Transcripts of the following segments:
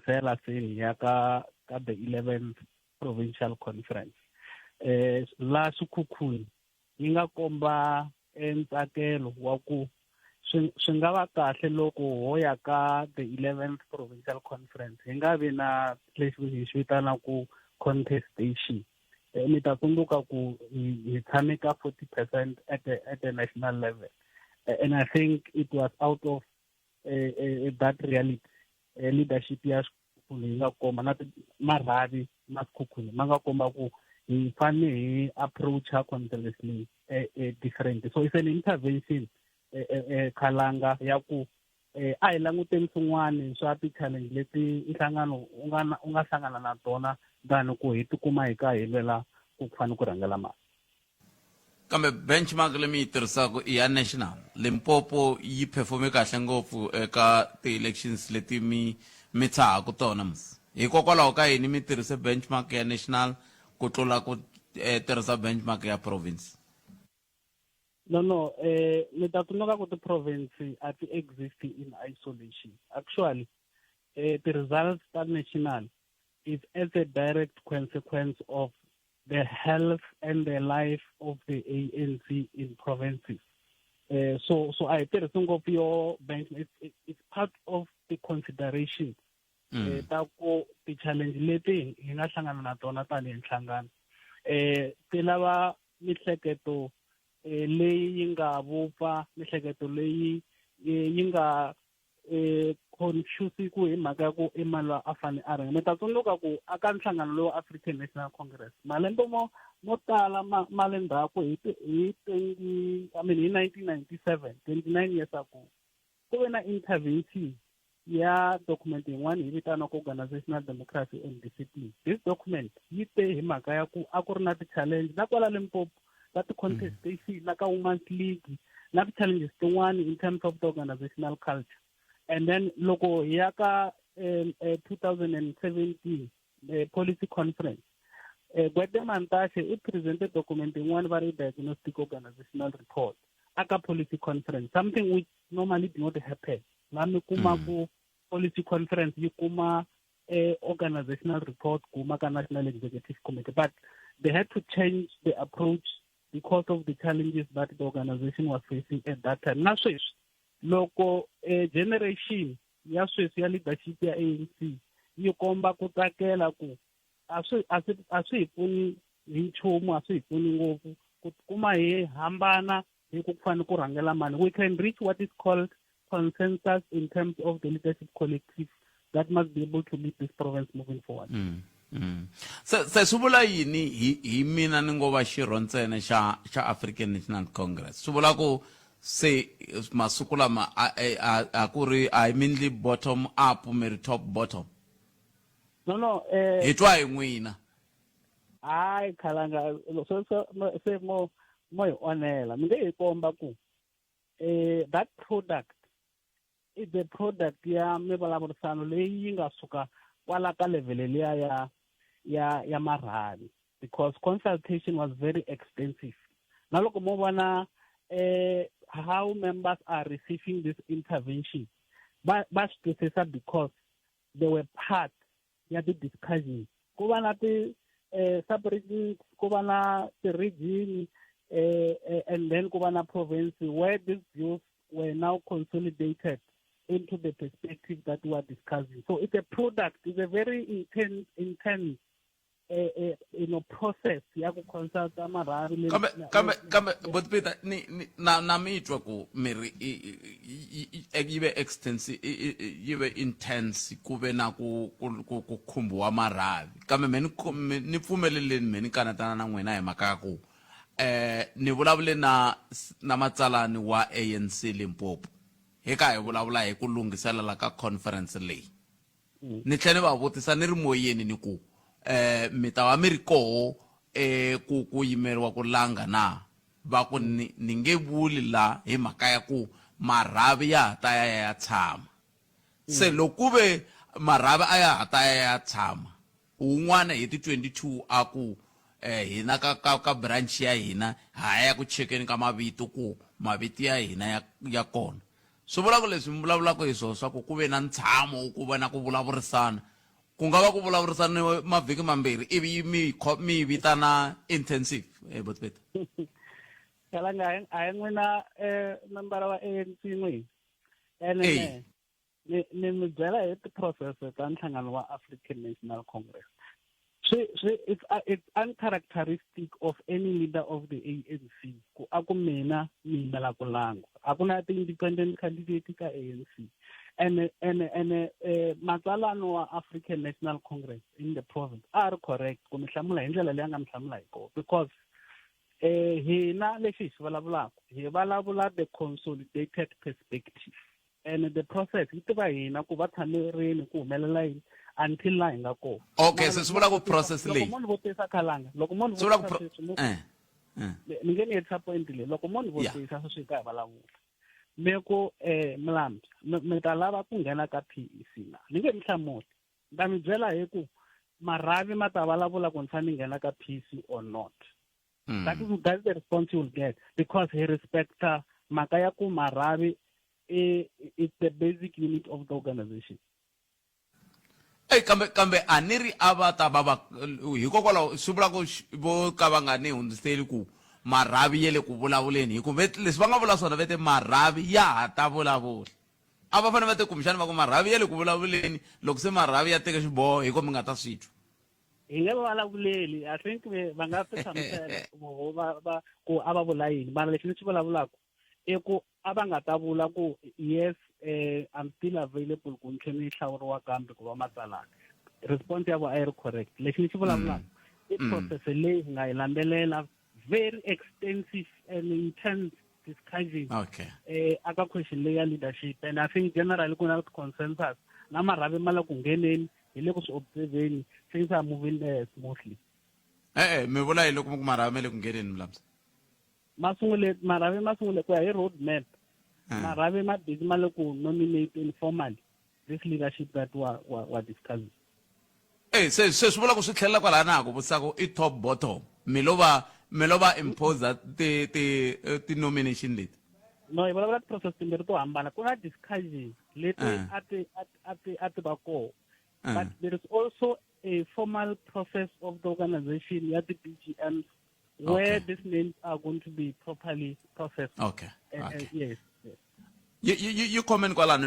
fela se ya ka the 11th provincial conference la Sekhukhune yi nga komba entsakelo wa ku swi nga va kahle loko ho ya ka the 11th provincial conference hi nga vi na leswi hi swi vitanaku contestation ni ta tsundzuka ku hi tshame ka 40% at the national level and I think it was out of that reality leadership ya Sekhukhune yi nga komba na marhavi ma Sekhukhune ma nga komba ku hi fane hi approach continuously different. So it's an intervention khalanga ya ku a hi languteni swin'wana swa ti-challenge leti nhlangano u nga hlangana na tona than ku hi tikuma hi ka hi lwela ku fane ku rhangela mali. Kambe benchmark leyi mi yi tirhisaka i ya national. Limpopo yi performe kahle ngopfu eka ti-elections leti mi tshahaka tona musi. Hikokwalaho ka yini mi tirhise benchmark ya national ku tlula ku tirhisa benchmark ya province? No, ni ta tsundzuka ku ti-province a ti exist in isolation. Actually, the results ta national is as a direct consequence of the health and the life of the ANC in provinces. So I tirhise ngopfu yo benchmark. It's part of the consideration ta ku ti-challenge leti hi nga hlangana na tona tanihi nhlangano. Ti lava mihleketo leyi yi nga vupfa, mihleketo leyi yi nga confuse ku hi mhaka ya ku i mali a fane a ringa. Mi ta tsundzuka ku aka nhlangano lowu African National Congress malembe mo tala ma le ndzhaku hi 1997, 29 years ago ku ve na intervention ya document yin'wana hi vitanaka Organizational Democracy and Discipline. This document yi te hi mhaka ya ku a ku ri na ti-challenge na kwala Limpopo ka ti-contestation na ka Women's League na ti-challenges tin'wana in terms of the organizational culture. And then loko hi ya ka 2017 policy conference Gwede Mantashe i presented document yin'wana va ri diagnostic organizational report aka policy conference, something which normally do not happen. La mi kuma ku policy conference yi kuma organizational report kuma ka National Executive Committee, but they had to change the approach because of the challenges that the organization was facing at that time. Na sweswi loko generation ya sweswi ya leadership ya ANC yi komba ku tsakela ku a swi hi pfuni hi nchumu, a swi hi pfuni ngopfu ku kuma hi hambana hi ku fane ku rhangela mali. We can reach what is called consensus in terms of the leadership collective that must be able to lead this province moving forward. Se swi vula yini hi mina ni ngo va xirho ntsena xa African National Congress? Swi vula ku se masiku lama a ku ri a hi mindli bottom up mi ri top bottom? No hi twa hi n'wina. Hayi khalanga se mo hi onela mi nge hi komba ku that product is a product ya mivulavurisano leyi yi nga suka kwala ka level liya ya marhavi, because consultation was very expensive. Na loko mo vona how members are receiving this intervention ba swi twisisa because they were part ya the discussion. Ku va na ti sub-regions, ku va na ti-region and then ku va na province where these views were now consolidated into the perspective that we are discussing. So it's a product, it's a very intense process ya ku consult amarhavi. Kambe but Peter na mitwa ku miri yive extensive yive intense kuve na ku khumbuwa marhavi. Kambe ni pfumeleleni meni kanatana na n'wina hi mhaka ya ku ni vulavule na matsalani wa ANC Limpopo hi ka hi vulavula hi ku lunghiselela ka conference leyi. Ni tlhela ni va vutisa ni ri moyeni ni ku mi ta va mi ri koho ku yimeriwa ku langa na va ku ni nge vuli la hi mhaka ya ku marhavi ya ta ya tshama. Se loko ve marhavi a ya ta ya tshama un'wana hi ti 22 a ku hina ka branch ya hina ha ya ku chekeni ka mavito ku mavito ya hina ya kona. swi vula ku leswi mi vulavulaka hi swona swa ku ve na ntshamo ku va na ku vulavurisana ku nga va ku vulavurisana mavhiki mambirhi ivi mi vitana intensive Botbeta kalanga a hi n'wina membara wa ANC n'wini ene ni mi byela hi ti-process ta nhlangano wa African National Congress. It's uncharacteristic of any leader of the ANC ku aku mina mi yimela ku langwa a ku na ti-independent candidate ka ANC and matsalano wa African National Congress in the province are correct ku mi hlamula hi ndlela leyi a nga mi hlamula hi kona because hina lexi hi xi vulavulaka hi vulavula the consolidated perspective and the process yi tiva hina ku va tshamerini ku humelela yini until laha hi nga kona. Okay, se swi vula ku process leyi loko munhu votisa khalanga loko munhu votisa ni nge ni hetisa point leyi loko munhu votisa swi ka hi vulavula me ku Mlambi mi ta lava ku nghena ka PEC na ni nge mi hlamuli ni ta mi byela hi ku marhavi ma ta vulavula ku ni fanele ni nghena ka PEC or not. That's the response you will get because he respects mhaka ya ku marhavi it's the basic unit of the organization. kambe a ni ri a va ta va hikokwalaho swi vula ku vo ka va nga ni hundziseli ku marhavi ya le ku vulavuleni hi ku leswi va nga vula swona vete marhavi ya ha ta vulavula a va fanele va te kumbexani va ku marhavi ya le ku vulavuleni loko se marhavi ya teka xiboho hi ko mi nga ta swi twa hi nge vulavuleli I think va nga ti hlamusela ku a va vula yini mara lexi ni xi vulavulaka i ku a va nga ta vula ku yes I'm still available ku ni tlhela ni hlawuriwa kambe ku va matsalana response ya vo a yi ri correct lexi ni xi vulavulaka i process leyi hi nga yi landzelela very extensive and intense discussion aka question leyi ya leadership and I think generally ku na consensus na marhavi ma le ku ngheneni hi le ku swi observeni things are moving smoothly. Mi vula hi loko marhavi ma le ku ngheneni Mlamzi marhavi ma sungule ku ya hi road map marhavi ma busy ma le ku nominate informally this leadership that wa discussing. Se swi vula ku swi tlhelela kwalaya na ku vutisaka i top bottom mi lo va impose ti nomination leti no hi vulavula process timbirhi to hambana ku na discussion leti a ti va koho but there is also a formal process of the organization ya the-BGM where these names are going to be properly processed. Yes. You comment kwalano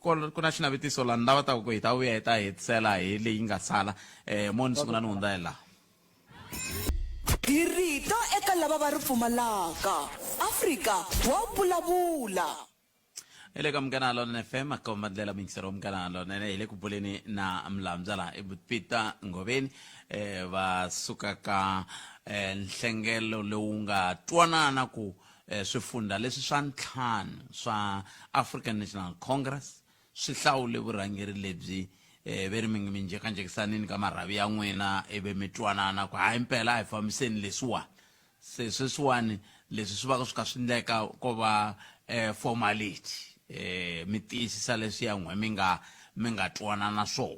ku na xinavetiso lani lava ta ku hi ta vuya hi ta hetisela hi leyi nga sala mo ni sungula ni hundza hi laha dirito eka lava va ri pfumalaka Afrika wa vulavula ele ka Mugana Lona FM akoma ndlela mingisero Mugana Lona hi le ku buleni na Mlamzi la Botbeta Ngobeni va suka ka nhlengelo lowu nga twanana ku swifunda leswi swa ntlhanu swa African National Congress swi hlawule vurhangeri lebyi veri mi minjhekanjhekisanini ka marhavi ya n'wina eve mi twanana ku hayi mpela hi fambiseni leswiwani se sweswiwani leswi swi va swi ka swi endleka ko va formality mi tiyisisa leswi ya n'we mi nga twanana swona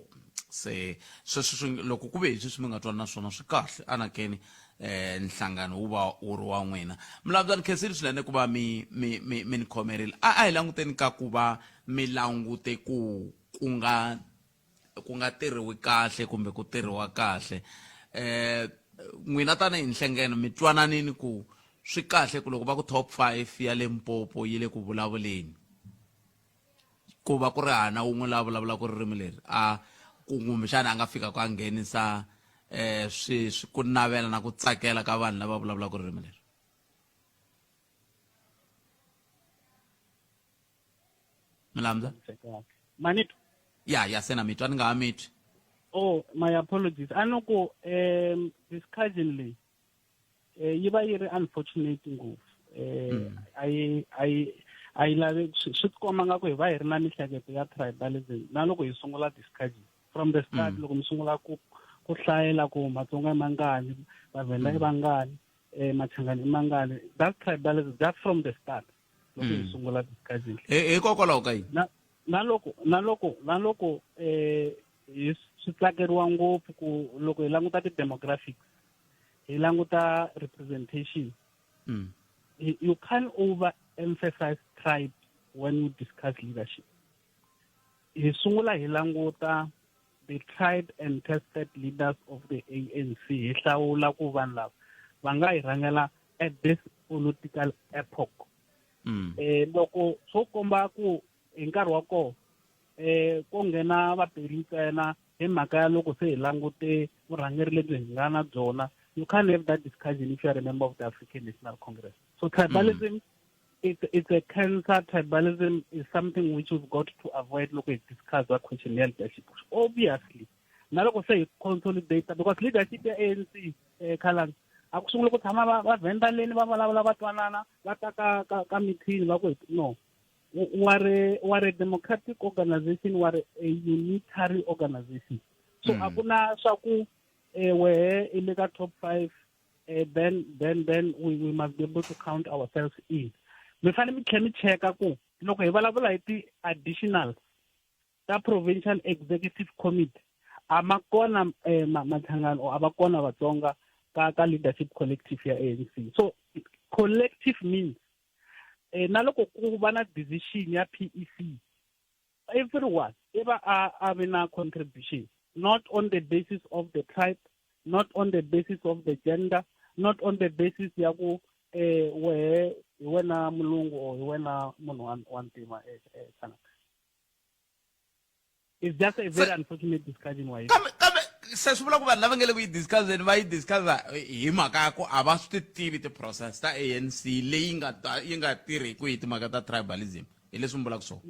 se sweswi loko ku ve hi sweswi mi nga twanana swona swi kahle anakeni nhlangano wu va wu ri wa n'wina Mlamzi ni khensile swinene ku va mi ni khomerile a hi languteni ka ku va mi langute ku nga tirhiwi kahle kumbe ku tirhiwa kahle n'wina tanihi nhlengeno mi twananini ku swi kahle ku loko va ku top 5 ya Limpopo yi le ku vulavuleni ku va ku ri hana wun'we la vulavula ku ririmi leri a kumbexana a nga fika ku a nghenisa swi ku navela na ku tsakela ka vanhu lava vulavula ku ririmi leri Mlamzi Manito ya sena mitwa ni nga mitwi my apologies anoko discussion leyi yi va yi ri unfortunate ngopfu a yi lavi swi komba nga ku hi va hi ri na mihleketo ya tribalism na loko hi sungula discussion from the start loko mi sungula ku hlayela ku Matsonga i mangani Mavhenda i vangani Machangani i mangani that's tribalism just from the start loko hi sungula discussion hikokwalaho ka yini na loko swi tsakeriwa ngopfu ku loko hi languta ti-demographics hi languta representation you can't overemphasize tribe when we discuss leadership. Hi sungula hi languta the tried and tested leaders of the ANC. Hi hlawula ku vanhu lava va nga hi rhangela at this political epoch. Loko swo komba ku hi nkarhi wa koho ko nghena vapedi ntsena hi mhaka ya loko se hi langute vurhangeri lebyi hi nga na byona, you can't have that discussion if you are a member of the African National Congress. So tribalism, it's a cancer. Tribalism is something which we've got to avoid loko hi discuss that question ya leadership. Obviously, na loko se hi consolidate, because leadership ya ANC Khalanga a ku sungula ku tshama va vhenda leni va vulavula va twanana va ta ka meeting va ku no, were a democratic organization, were a unitary organization. So a ku na swa ku wehe i le ka top 5, then we must be able to count ourselves in. Mi fanele mi tlhela mi cheka ku loko hi vulavula hi ti-additional ta provincial executive committee a ma kona matlhangano or a va kona vatsonga ka leadership collective ya ANC. So collective means na loko ku va na decision ya PEC, everyone eva a be na contribution, not on the basis of the tribe, not on the basis of the gender, not on the basis ya ku wena mulungu or wena munhu wa ntima Canada. It's just a very unfortunate discussion why. Se swi vula ku vanhu lava nge le ku yi discusseni va yi discussa hi mhaka ya ku a va swi tivi ti-process ta ANC leyi yi nga tirhiku hi timhaka ta tribalism, hi leswi mi vulaka swona.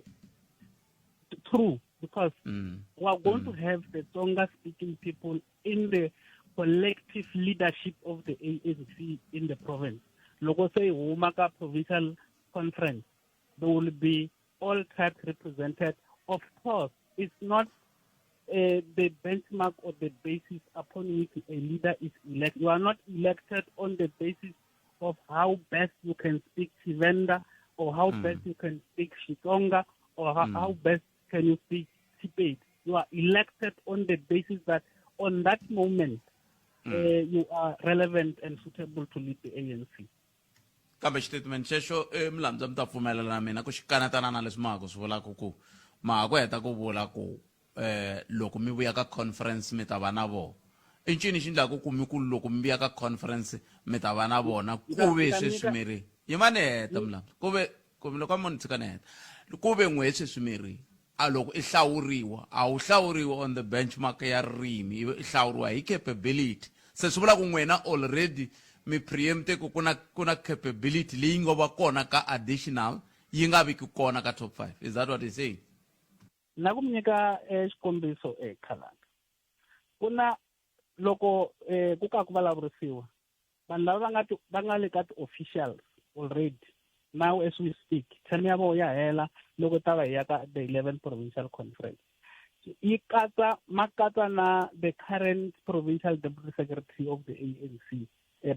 True, because we are going to have the Tonga speaking people in the collective leadership of the ANC in the province. Loko say Humaka provincial conference, there will be all tribes represented. Of course, it's not the benchmark or the basis upon which a leader is elected. You are not elected on the basis of how best you can speak Tshivenda, or how best you can speak Xitsonga, or how best can you speak Sepedi. You are elected on the basis that on that moment you are relevant and suitable to lead the ANC. Kambe statement xexo milandzu mi ta pfumelela na mina ku xi kanetana na leswi mahaka swi vulaka ku mahako heta ku vula ku loko mi vuya ka conference mi ta va na vona i ncini xi endlaka ku mi ku loko mi vuya ka conference mi ta va na vona ku ve sweswi mi ri yimani heta milandzu ku ve loko a munhu tshika ni heta ku ve n'we sweswi mi ri a loko i hlawuriwa a wu hlawuriwa on the benchmark ya ririmi i hlawuriwa hi capability. Se swi vula ku n'wena already mi preempte ku kuna capability leyi nga va kona ka additional yi nga viki kona ka top 5. Is that what he's saying? Na ku mi nyika xikombiso Khalanga, kuna loko ku ka ku vulavurisiwa vanhu lava va nga le ka ti-officials already now as we speak, term ya vona ya hela loko ta va hi ya ka the 11th provincial conference. Yi ma katsa na the current provincial deputy secretary of the ANC,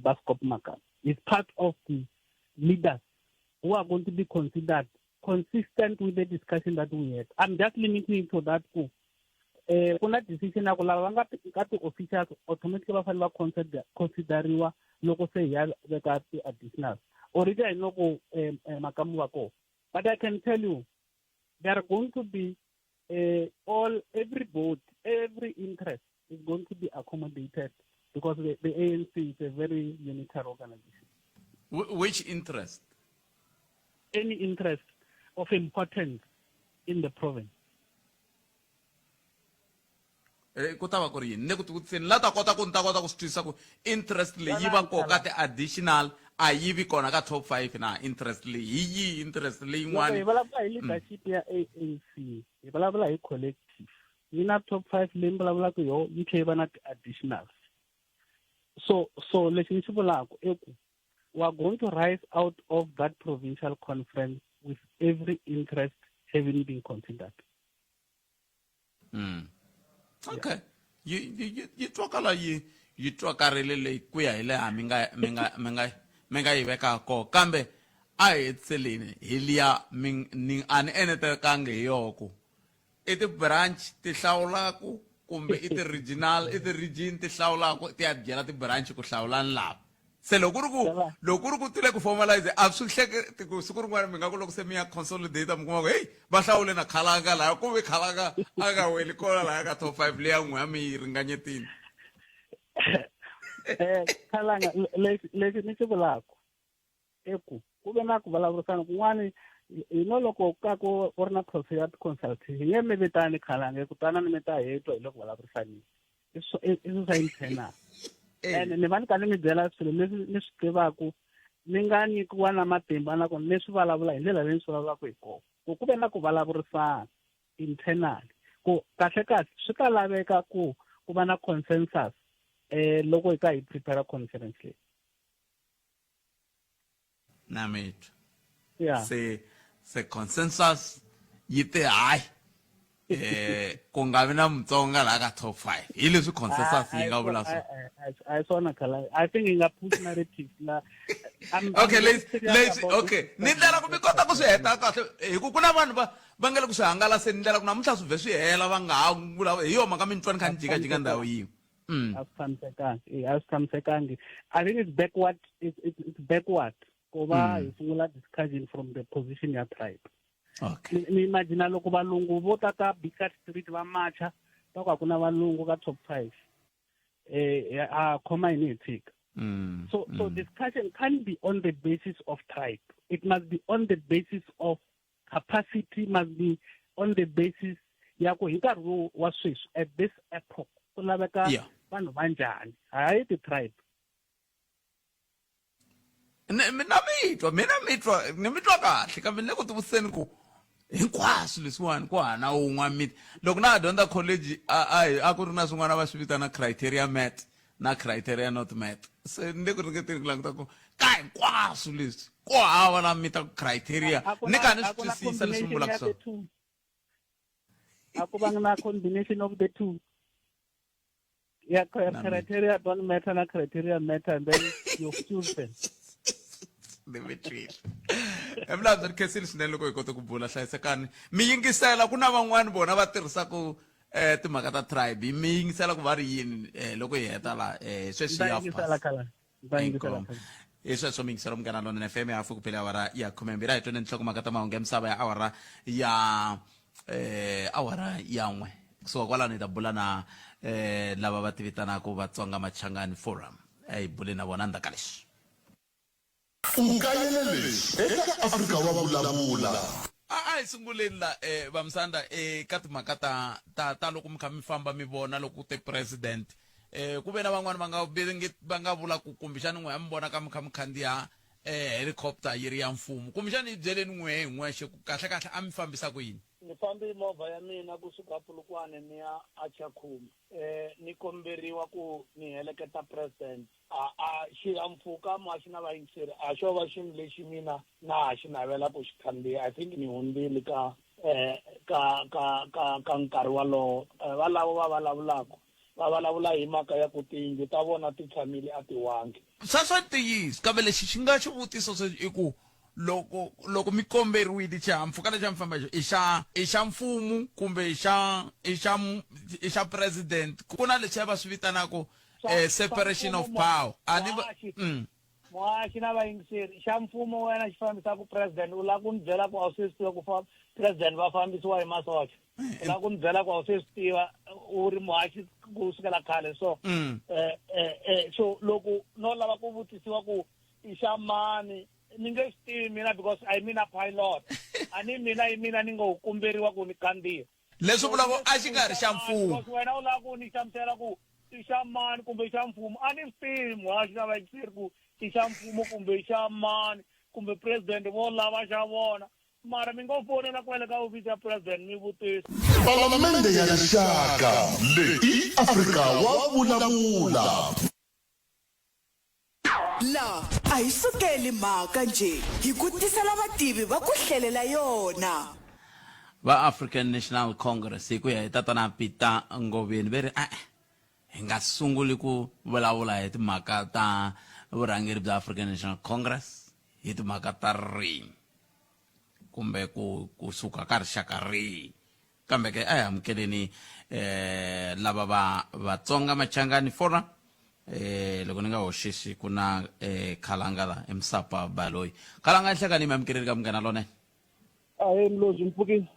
Baskop Makane. Is part of the leaders who are going to be considered consistent with the discussion that we had. I'm just limiting to that too. Kuna decision ya ku lava va nga ka ti-officials automatically va fanele va consideriwa loko se ya veka ti-additional. Already I know makamu va kona. But I can tell you, there are going to be every vote, every interest is going to be accommodated because the ANC is a very unitary organization. Which interest? Any interest of importance in the province. Ku ta va ku ri yini ni ku tivutiseni la ta kota ku ni ta kota ku swi twisisa ku interest leyi yi va koho ka ti-additional a yi vi kona ka top 5 na interest leyi hi yihi interest leyin'wani. Hi vulavula hi leadership ya ANC, hi vulavula hi collective, yi na top 5 leyi mi vulavulaka yo yi tlhela yi va na ti-additionals. So lexi ni xi vulaka i ku we are going to rise out of that provincial conference with every interest having been considered. Okay, yi twakala yi twakarile leyi ku ya hi laha mi nga yi veka kona, kambe a hi hetiseni hi liya a ni enetekangi hi yoko i ti-branch ti hlawulaku kumbe i ti-regional i ti-region ti hlawulaku ti ya byela ti-branch ku hlawulani lava se loko ri ku tile ku formalize a swi hleketi ku siku rin'wana mi nga ku loko se mi ya consolidate mi kuma ku hey va hlawule na Khalanga laha ku ve Khalanga a nga weli kona laha ka top 5 leya n'we ya mi ringanyetini Khalanga leswi ni swi vulaka eku ku ve na ku vulavurisana kun'wani loko ka ku ri na process ya consulting hi nge mi vitani Khalanga kutana ni mi ta hetwa hi loko vulavurisanini i swi swa internal and ni va ni karhi ni mi byela swilo leswi ni swi tivaku ni nga nyikiwa na matimba na kona leswi vulavula hi ndlela leyi ni swi vulavulaka hi kona ku ve na ku vulavurisana internal ku kahle swi ta laveka ku va na consensus loko hi ka hi prepare conference leyi na mitwa yeah se consensus yi te hayi ku nga vi na Mutsonga laha ka top 5 hi leswi consensus yi nga vula I swona Khalanga I think hi nga push narrative la okay let's okay ni ndlela ku mi kota ku swi heta kahle hi ku na vanhu va nga le ku swi hangalaseni ndlela ku namuntlha swi vhe swi hela va nga ha vulavula hi yona mhaka mi twa ni kha ni jikajika ndhawu yin'we a swi tshamisekangi I think it's backward ku va hi sungula discussion from the position ya tribe okay ni imagine loko valungu vo ta ka Bika Street va marcha va ku na valungu ka top 5 a khoma yini hi tshika so discussion can't be on the basis of tribe. It must be on the basis of capacity, must be on the basis ya ku hi nkarhi wa sweswi at this epoch ku laveka vanhu va njhani hayi ti tribe mina mitwa kahle kambe ni le ku tivutiseni ku hinkwaswo leswiwani ku hana wun'wa miti loko na ha dyondza college a ku ri na swin'wana va swi vitana criteria met na criteria not met se ni le ku ringeteni ku languta ku ka hinkwaswo leswi ku hava na mita criteria ni ka ni swi twisisa leswi mi vulaka swona a ku va na combination of the two yeah criteria don't matter na criteria matter and then your children Dimitri emla bya khesini swinene loko hi kota ku bula hlayisekani mi yingisela ku na van'wani bona va tirhisaka timhaka ta tribe mi yingisela ku va ri yini loko hi heta la sweswi ya hi sweswo mi yingisela munghana lona FM ya ku phela awara ya 12 hi tone nhloko mhaka ta mahungu ya misava ya awara ya n'we so kwalani hi ta bula na lava va tivitanaka Vatsonga Machangani Forum hi bule na vona ndaka lexi ungayelele eka Afrika wa vulavula hi sunguleni la vamsanda ka timhaka ta loko mi kha mi famba mi vona loko te president ku ve na van'wani va nga vula ku kumbexani n'we ya mi vona ka mi kha mi khandziya helicopter yi ri ya mfumo kumbexani hi byeleni n'we hi n'wexe ku kahle a mi fambisa ku yini ni fambi movha ya mina kusuka Polokwane ni ya Achakhuma ni komberiwa ku ni heleketa president xihahampfhuka ma xi na vayingiseri a xo va xilo lexi mina na ha xi navela ku xi khandziya I think ni hundzile ka nkarhi walowo valavo va vulavula hi mhaka ya ku tiyindlu ta vona ti tshamile a tiwangi swa ntiyiso kambe lexi xi nga xivutiso sweswi i ku loko mi komberiwile xihahampfhuka lexi a mi famba i xa mfumo kumbe i xa president ku na lexi va swi vitanaka separation of power muhaxi na vayingiseri xa mfumo wena xi fambisaka president u lava ku ni byela ku a wu se swi tiva ku president va fambisiwa hi masocha u lava ku ni byela ku a wu se swi tiva u ri muhaxi ku sukela khale so so loko no lava ku vutisiwa ku i xa mani ni nge swi tivi mina because I mean a pilot ani mina ni ngo kumberiwa ku ni kandziya leswi vulaka a xi nga ri xa mfumo wena u lava ku ni hlamusela ku i xa mani kumbe xa mfumo a ni swi tivi muhaxi na vayingiseri ku i xa mfumo kumbe xa mani kumbe president vo lava xa vona mara mi ngo fonela kwele ka ofisi ya president mi vutisa palamende ya rixaka leyi Afrika wa vulavula la a hi sukeli mhaka nje hi ku tisela vativi va ku hlelela yona va African National Congress hi ku ya hi tatana Peter Ngoveni ve ri hi nga sunguli ku vulavula hi timhaka ta vurhangeri bya African National Congress hi timhaka ta ririmi kumbe ku suka ka rixaka rihi kambe ke a hi amukeleni lava Vatsonga Machangani Forum loko ni nga hoxixi ku na Khalanga la eMsapa Baloyi. Khalanga ehleka ni mamkereri ka munghana lonene. Mlozi mpfukile.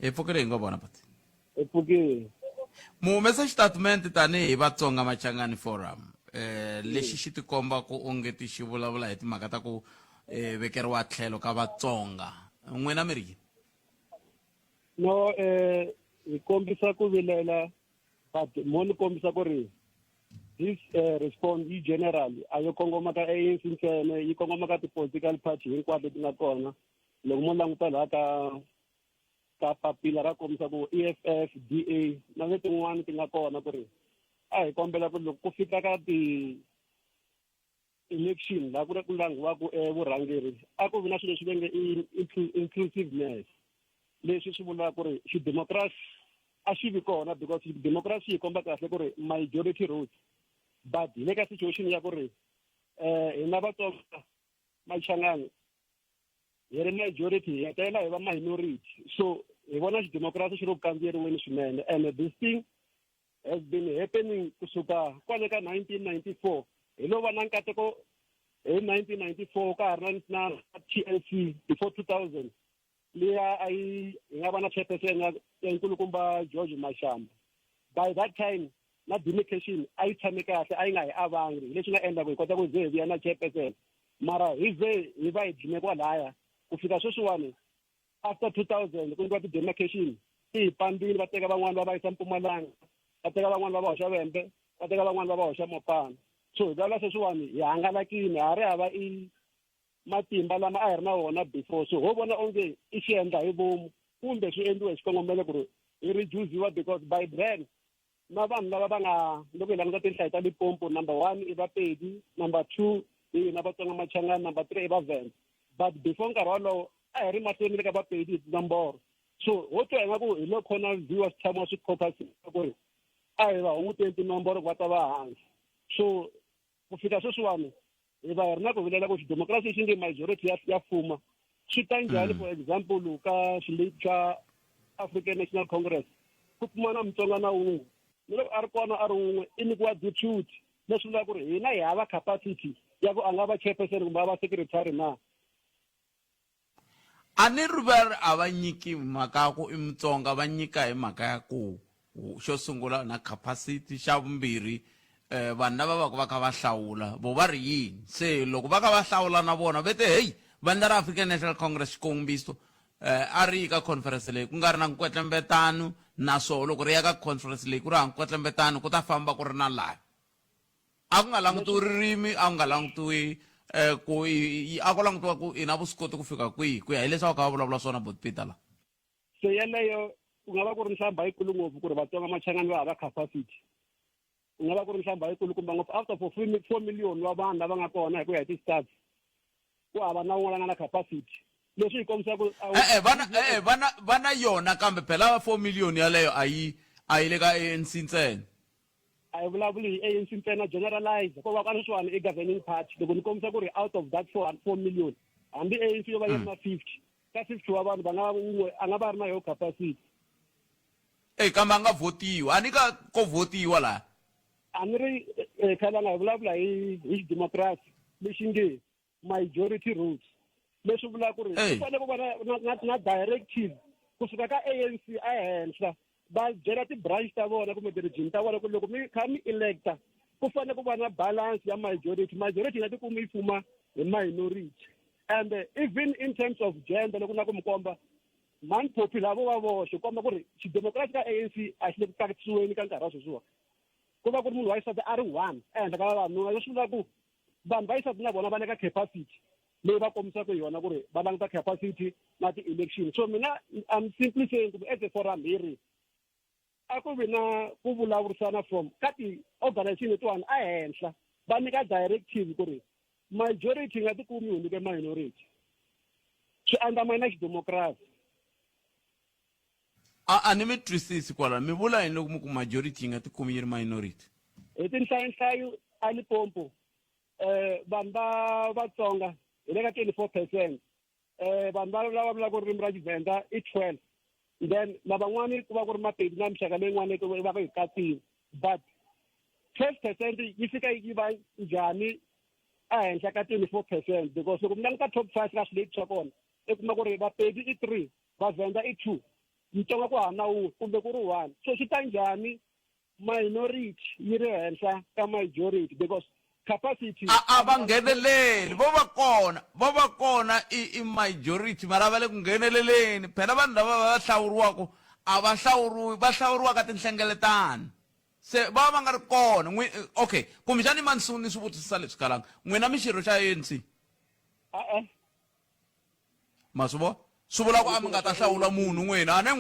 Hi pfukile hi ngo vona pati. Mpfukile. Mu humesa statement tanihi Vatsonga Machangani Forum lexi xi tikomba ku onge ti xi vulavula hi timhaka ta ku vekeriwa tlhelo ka Vatsonga. N'wina mi ri yini? No hi kombisa ku vilela but mo ni kombisa ku ri this response yi general a yo kongoma ka ANC ntsena yi kongoma ka ti-political party hinkwato ti nga kona loko mo languta laha ka papila ra kombisa ku EFF DA na letin'wana ti nga kona ku ri a hi kombela ku loko ku fika ka election laha ku ri ku langiwaku vurhangeri a ku vi na swilo leswi va nge inclusiveness leswi swi vulaka ku ri xidemocracy a xi vi kona because democracy yi komba kahle ku ri majority rules but hi le ka situation ya ku ri hi na Vatsonga Machangani hi ri majority hi hetelela hi va minority so hi vona xidemocracy xi ri ku kandziyeriweni swinene and this thing has been happening kusuka kwale ka 1994 hi lo va na nkateko hi 1994 ka ha ri na TLC before 2000 liya hi nga va na chairperson ya nkulukumba George Mashamba by that time na demarcation a yi tshame kahle a yi nga hi avangi leswi nga endla ku hi kota ku ze hi vuya na chairperson mara hi ze hi va hi dzime kwalaya ku fika sweswiwani after 2000 ku nyikiwa ti-demarcation ti hi pambile va teka van'wani va yisa Mpumalanga va teka van'wani va hoxa Vhembe va teka van'wani va hoxa Mopani so hi vulavula sweswiwani hi hangalakile ha ri hava matimba lama a hi ri na wona before so ho vona onge i xi endla hi vomu kumbe swi endliwe hi xikongomelo ku ri hi reduce-iwa because by then na vanhu lava va nga loko hi languta tinhlayo ta Limpopo number 1 i Vapedi number 2 hi na Vatsonga Machangani number 3 i Vavenda but before nkarhi wolowo a hi ri mahlweni le ka Vapedi hi nomboro so ho twa ingaku hi lo khona viwa switshamo swi caucus ku ri a hi va hunguteni tinomboro ku va ta va hansi so ku fika sweswiwani hi va hi ri na ku vilela ku xidemocracy xi nge majority ya fuma swi ta njhani for example ka xileti xa African National Congress ku pfumana Mutsonga na wun'we loko a ri kona a ri wun'we i nyikiwa deputy leswi vulaka ku ri hina hi hava capacity ya ku a nga va chairperson kumbe a va secretary na a ni ri va a va nyiki mhaka ku i Mutsonga va nyika hi mhaka ya ku xo sungula na capacity xa vumbirhi vanhu lava va kha va hlawula vo va ri yini se loko va kha va hlawula na vona vete hey vandla ra African National Congress xikombiso a ri ka conference leyi ku nga ri na nkwetlembetano naso loko ri ya ka conference leyi ku ri ha nkwetlembetano ku ta famba ku ri na laha a ku nga langutiwi ririmi a ku nga langutiwi ku a ku langutiwa ku i na vuswikoti ku fika kwihi ku ya hi leswi va kha va vulavula swona Buti Peter la se yeleyo ku nga va ku ri nhlamba yikulu ngopfu ku ri Vatsonga Machangani va hava capacity ku nga va ku ri nhlamba yikulu kumbe ngopfu after 4 million wa vanhu lava nga kona hi ku ya hi ti-stats ku hava na un'wana na capacity leswi hi kombisa ku vana yona kambe phela 4 million yaleyo a yi le ka ANC ntsena a hi vulavuli hi ANC ntsena generalize ko va ka leswiwani i governing party loko ni kombisa ku ri out of that 4 million hambi ANC yo va yi ri na 50 ka 50 wa vanhu va nga un'we a nga va ri na yo capacity kambe a nga votiwa a ni ka ko votiwa laha a ni ri Khalanga hi vulavula hi xidemocracy lexi nge majority rules leswi vulaka ku ri ku fanele ku va na directive kusuka ka ANC ehenhla va byela ti-branch ta vona kumbe ti-region ta vona ku loko mi kha mi electa ku fanele ku va na balance ya majority yi nga tikumi yi fuma hi minority and even in terms of gender loko na ku mi komba mani popular vo va voxe komba ku ri xidemocracy ka ANC a xi le ku tsakisiweni ka nkarhi wa sweswiwa ku va ku ri munhu wa xisati a ri 1 ehenhla ka vavanuna leswi vulaka ku vanhu va xisati na vona va le ka capacity leyi va kombisaka yona ku ri va languta capacity na ti-election so mina I'm simply saying ku as a forum here a ku vi na ku vulavurisana from ka ti-organization letiwani ehenhla va nyika directive ku ri majority yi nga tikumi yi hunduke minority swi andamana xidemocracy a ni mi twisisi kwala mi vula yini loko mi ku majority yi nga tikumi yi ri minority hi tinhlayohlayo a Limpopo vanhu va Vatsonga hi le ka 24%, vanhu va vulavula ku ririmi ra Xivenda i 12, then lavan'wani ku va ku ri Mapedi na mixaka leyin'wana va hi katsile but 12% yi fika yi va njhani ehenhla ka 24% because loko mi languta top 5 ka slate swa kona i kuma ku ri Bapedi i 3 Bavenda i 2 Mtsonga ku hana wun'we kumbe ku ri 1 so swi ta njhani minority yi ri henhla ka majority because capacity va ngheneleli vo va kona i majority mara va le ku ngheneleleni phela vanhu lava va hlawuriwaka a va hlawuriwa ka tinhlengeletano se va nga ri kona okay kumbexani Mansuni swi vutisisa leswi kalanga n'wina mi xirho xa ANC ma swi vo swi vula ku a mi nga ta hlawula munhu n'wina a ne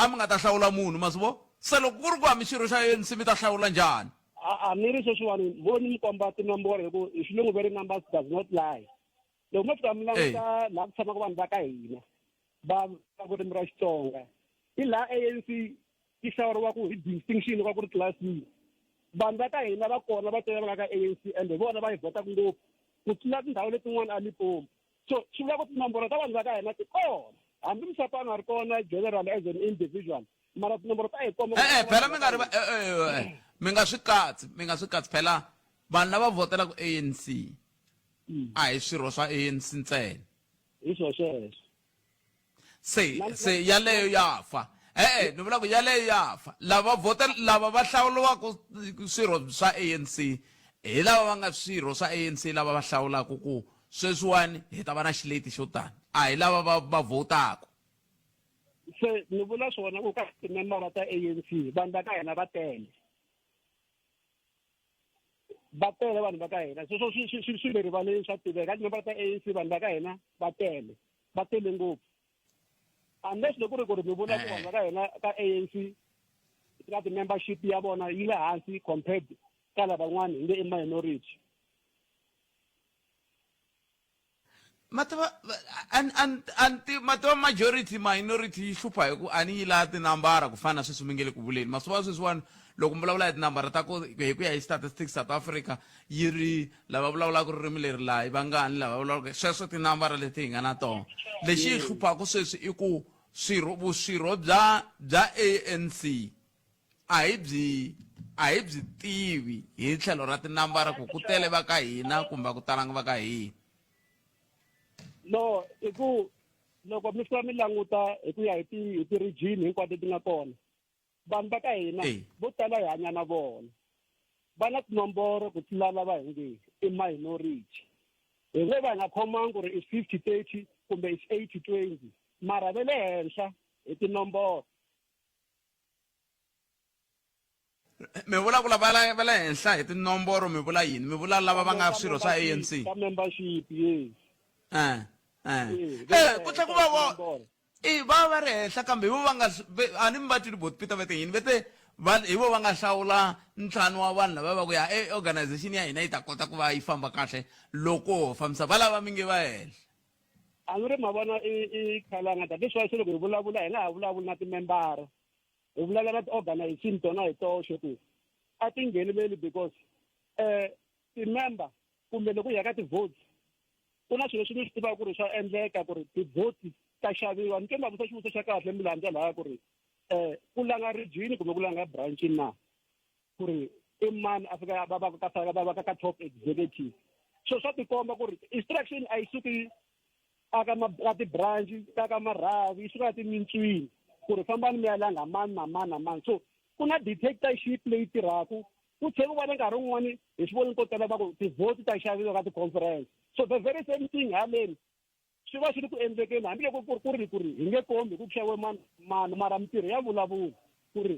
a mi nga ta hlawula munhu ma swi vo se loko ku ri ku a mi xirho xa ANC mi ta hlawula njhani ni ri sweswiwani voni mi komba tinomboro hi ku hi xilungu very numbers does not lie loko mo fika mi languta laha ku tshamaka vanhu va ka hina va ririmi ra Xitsonga hi laha ANC yi hlawuriwaka hi distinction ka ku ri class yi vanhu va ka hina va kona va tele va ka ANC ende vona va yi votaka ngopfu ku tlula tindhawu letin'wana a Limpopo so swi vula ku tinomboro ta vanhu va ka hina ti kona hambi Msapana a ri kona general as an individual mara tinomboro ta hi komba phela mi nga ri mi nga swi katsi phela vanhu lava votelaka ANC a hi swirho swa ANC ntsena hi sweswo se yaleyo yafa ni vula ku yaleyo yafa lava va hlawuliwaka swirho swa ANC hi lava va nga swirho swa ANC lava va hlawulaka ku sweswiwani hi ta va na xileti xo tani a hi lava va votaka se ni vula swona ku ka timembara ta ANC vanhu va ka hina va tele vanhu va ka hina so swi le rivaleni swa tiveka timembara ta ANC vanhu va ka hina va tele ngopfu unless loko ku ri mi vula ku vanhu va ka hina ka ANC ka ti-membership ya vona yi le hansi compared ka lavan'wana hi nge i minority mativa majority minority yi hlupha hi ku a ni yi laha tinambara ku fana na sweswi mi nge le ku vuleni masiva sweswiwani loko mi vulavula hi tinambara ta ku hi ku ya hi statistics South Africa yi ri lava vulavulaka ririmi leri laha va ngani lava vulavulaka sweswo tinambara leti hi nga na tona lexi yi hluphaka sweswi i ku vuswirho bya ANC a hi byi tivi hi tlhelo ra tinambara ku tele va ka hina kumbe ku talanga va ka hina no i ku loko mi fika mi languta hi ku ya hi ti-region hinkwato ti nga kona vanhu va ka hina vo tala hi hanya na vona va na tinomboro ku tlula lava hi nge i minority hi ngo va hi nga khomangi ku ri i 50-30 kumbe i 80-20 mara ve le henhla hi tinomboro mi vula ku lava va le henhla hi tinomboro mi vula yini mi vula lava va nga swirho swa ANC ka membership yes ku tlhe ku va va ri henhla kambe hi vo va nga a ni mi va twile Botpieta vete yini vete hi vo va nga hlawula ntlhanu wa vanhu lava va ku ya organization ya hina yi ta kota ku va yi famba kahle loko fambisa va lava mi nge va henhla a ni ri ma vona i khalangata leswi wa loko hi vulavula hi nga ha vulavuli na timembara hi vulavula na ti-organization tona hi toxe ku a ti ngheneleli because timember kumbe loko hi ya ka ti-votes ku na swilo swi swi tivaka ku ri swa endleka ku ri ti-votes ta xaviwa ni ke ni va vutisa xivutiso xa kahle mi landza lahaya ku ri ku langa region kumbe ku langa branch na ku ri i mani a fika va va ka top executive so swa tikomba ku ri instruction a yi suki ka ti-branch ka marhavi yi suka timintswini ku ri fambani mi ya langa mani na mani na mani so ku na dictatorship leyi tirhaku ku tlhela ku va na nkarhi wun'wani hi swi voni ko tala va ku ti-vote ta xaviwa ka ti-conference so the very same thing haleni swi va swi ri ku endlekeni hambiloko ku ri hi nge kombi ku xaviwe mani mara mintirho ya vulavula ku ri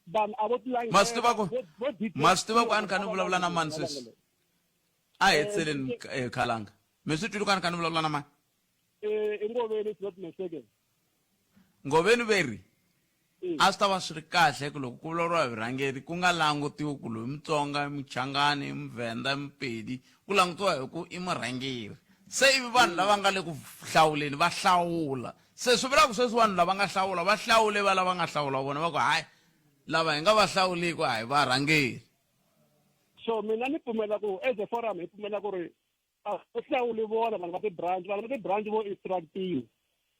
vanhu a vo tilangi ma swi tiva ku a ni kha ni vulavula na mani sweswi a hi tseleni khalanga mi swi twile ku a ni kha ni vulavula na mani i Ngoveni it's not mistaken Ngoveni veri a swi ta va swi ri kahle ku loko ku vulavuriwa hi vurhangeri ku nga langutiwi ku loyi Mutsonga Muchangani Muvenda Mupedi ku langutiwa hi ku i murhangeri se ivi vanhu lava nga le ku hlawuleni va hlawula se swi vula ku sweswi vanhu lava nga hlawula va hlawule va lava nga hlawula vona va ku hayi lava hi nga va hlawuliki hayi varhangeri so mina ni pfumela ku as a forum hi pfumela ku ri a ku hlawuli vona vanhu va ti-branch vo instructiwa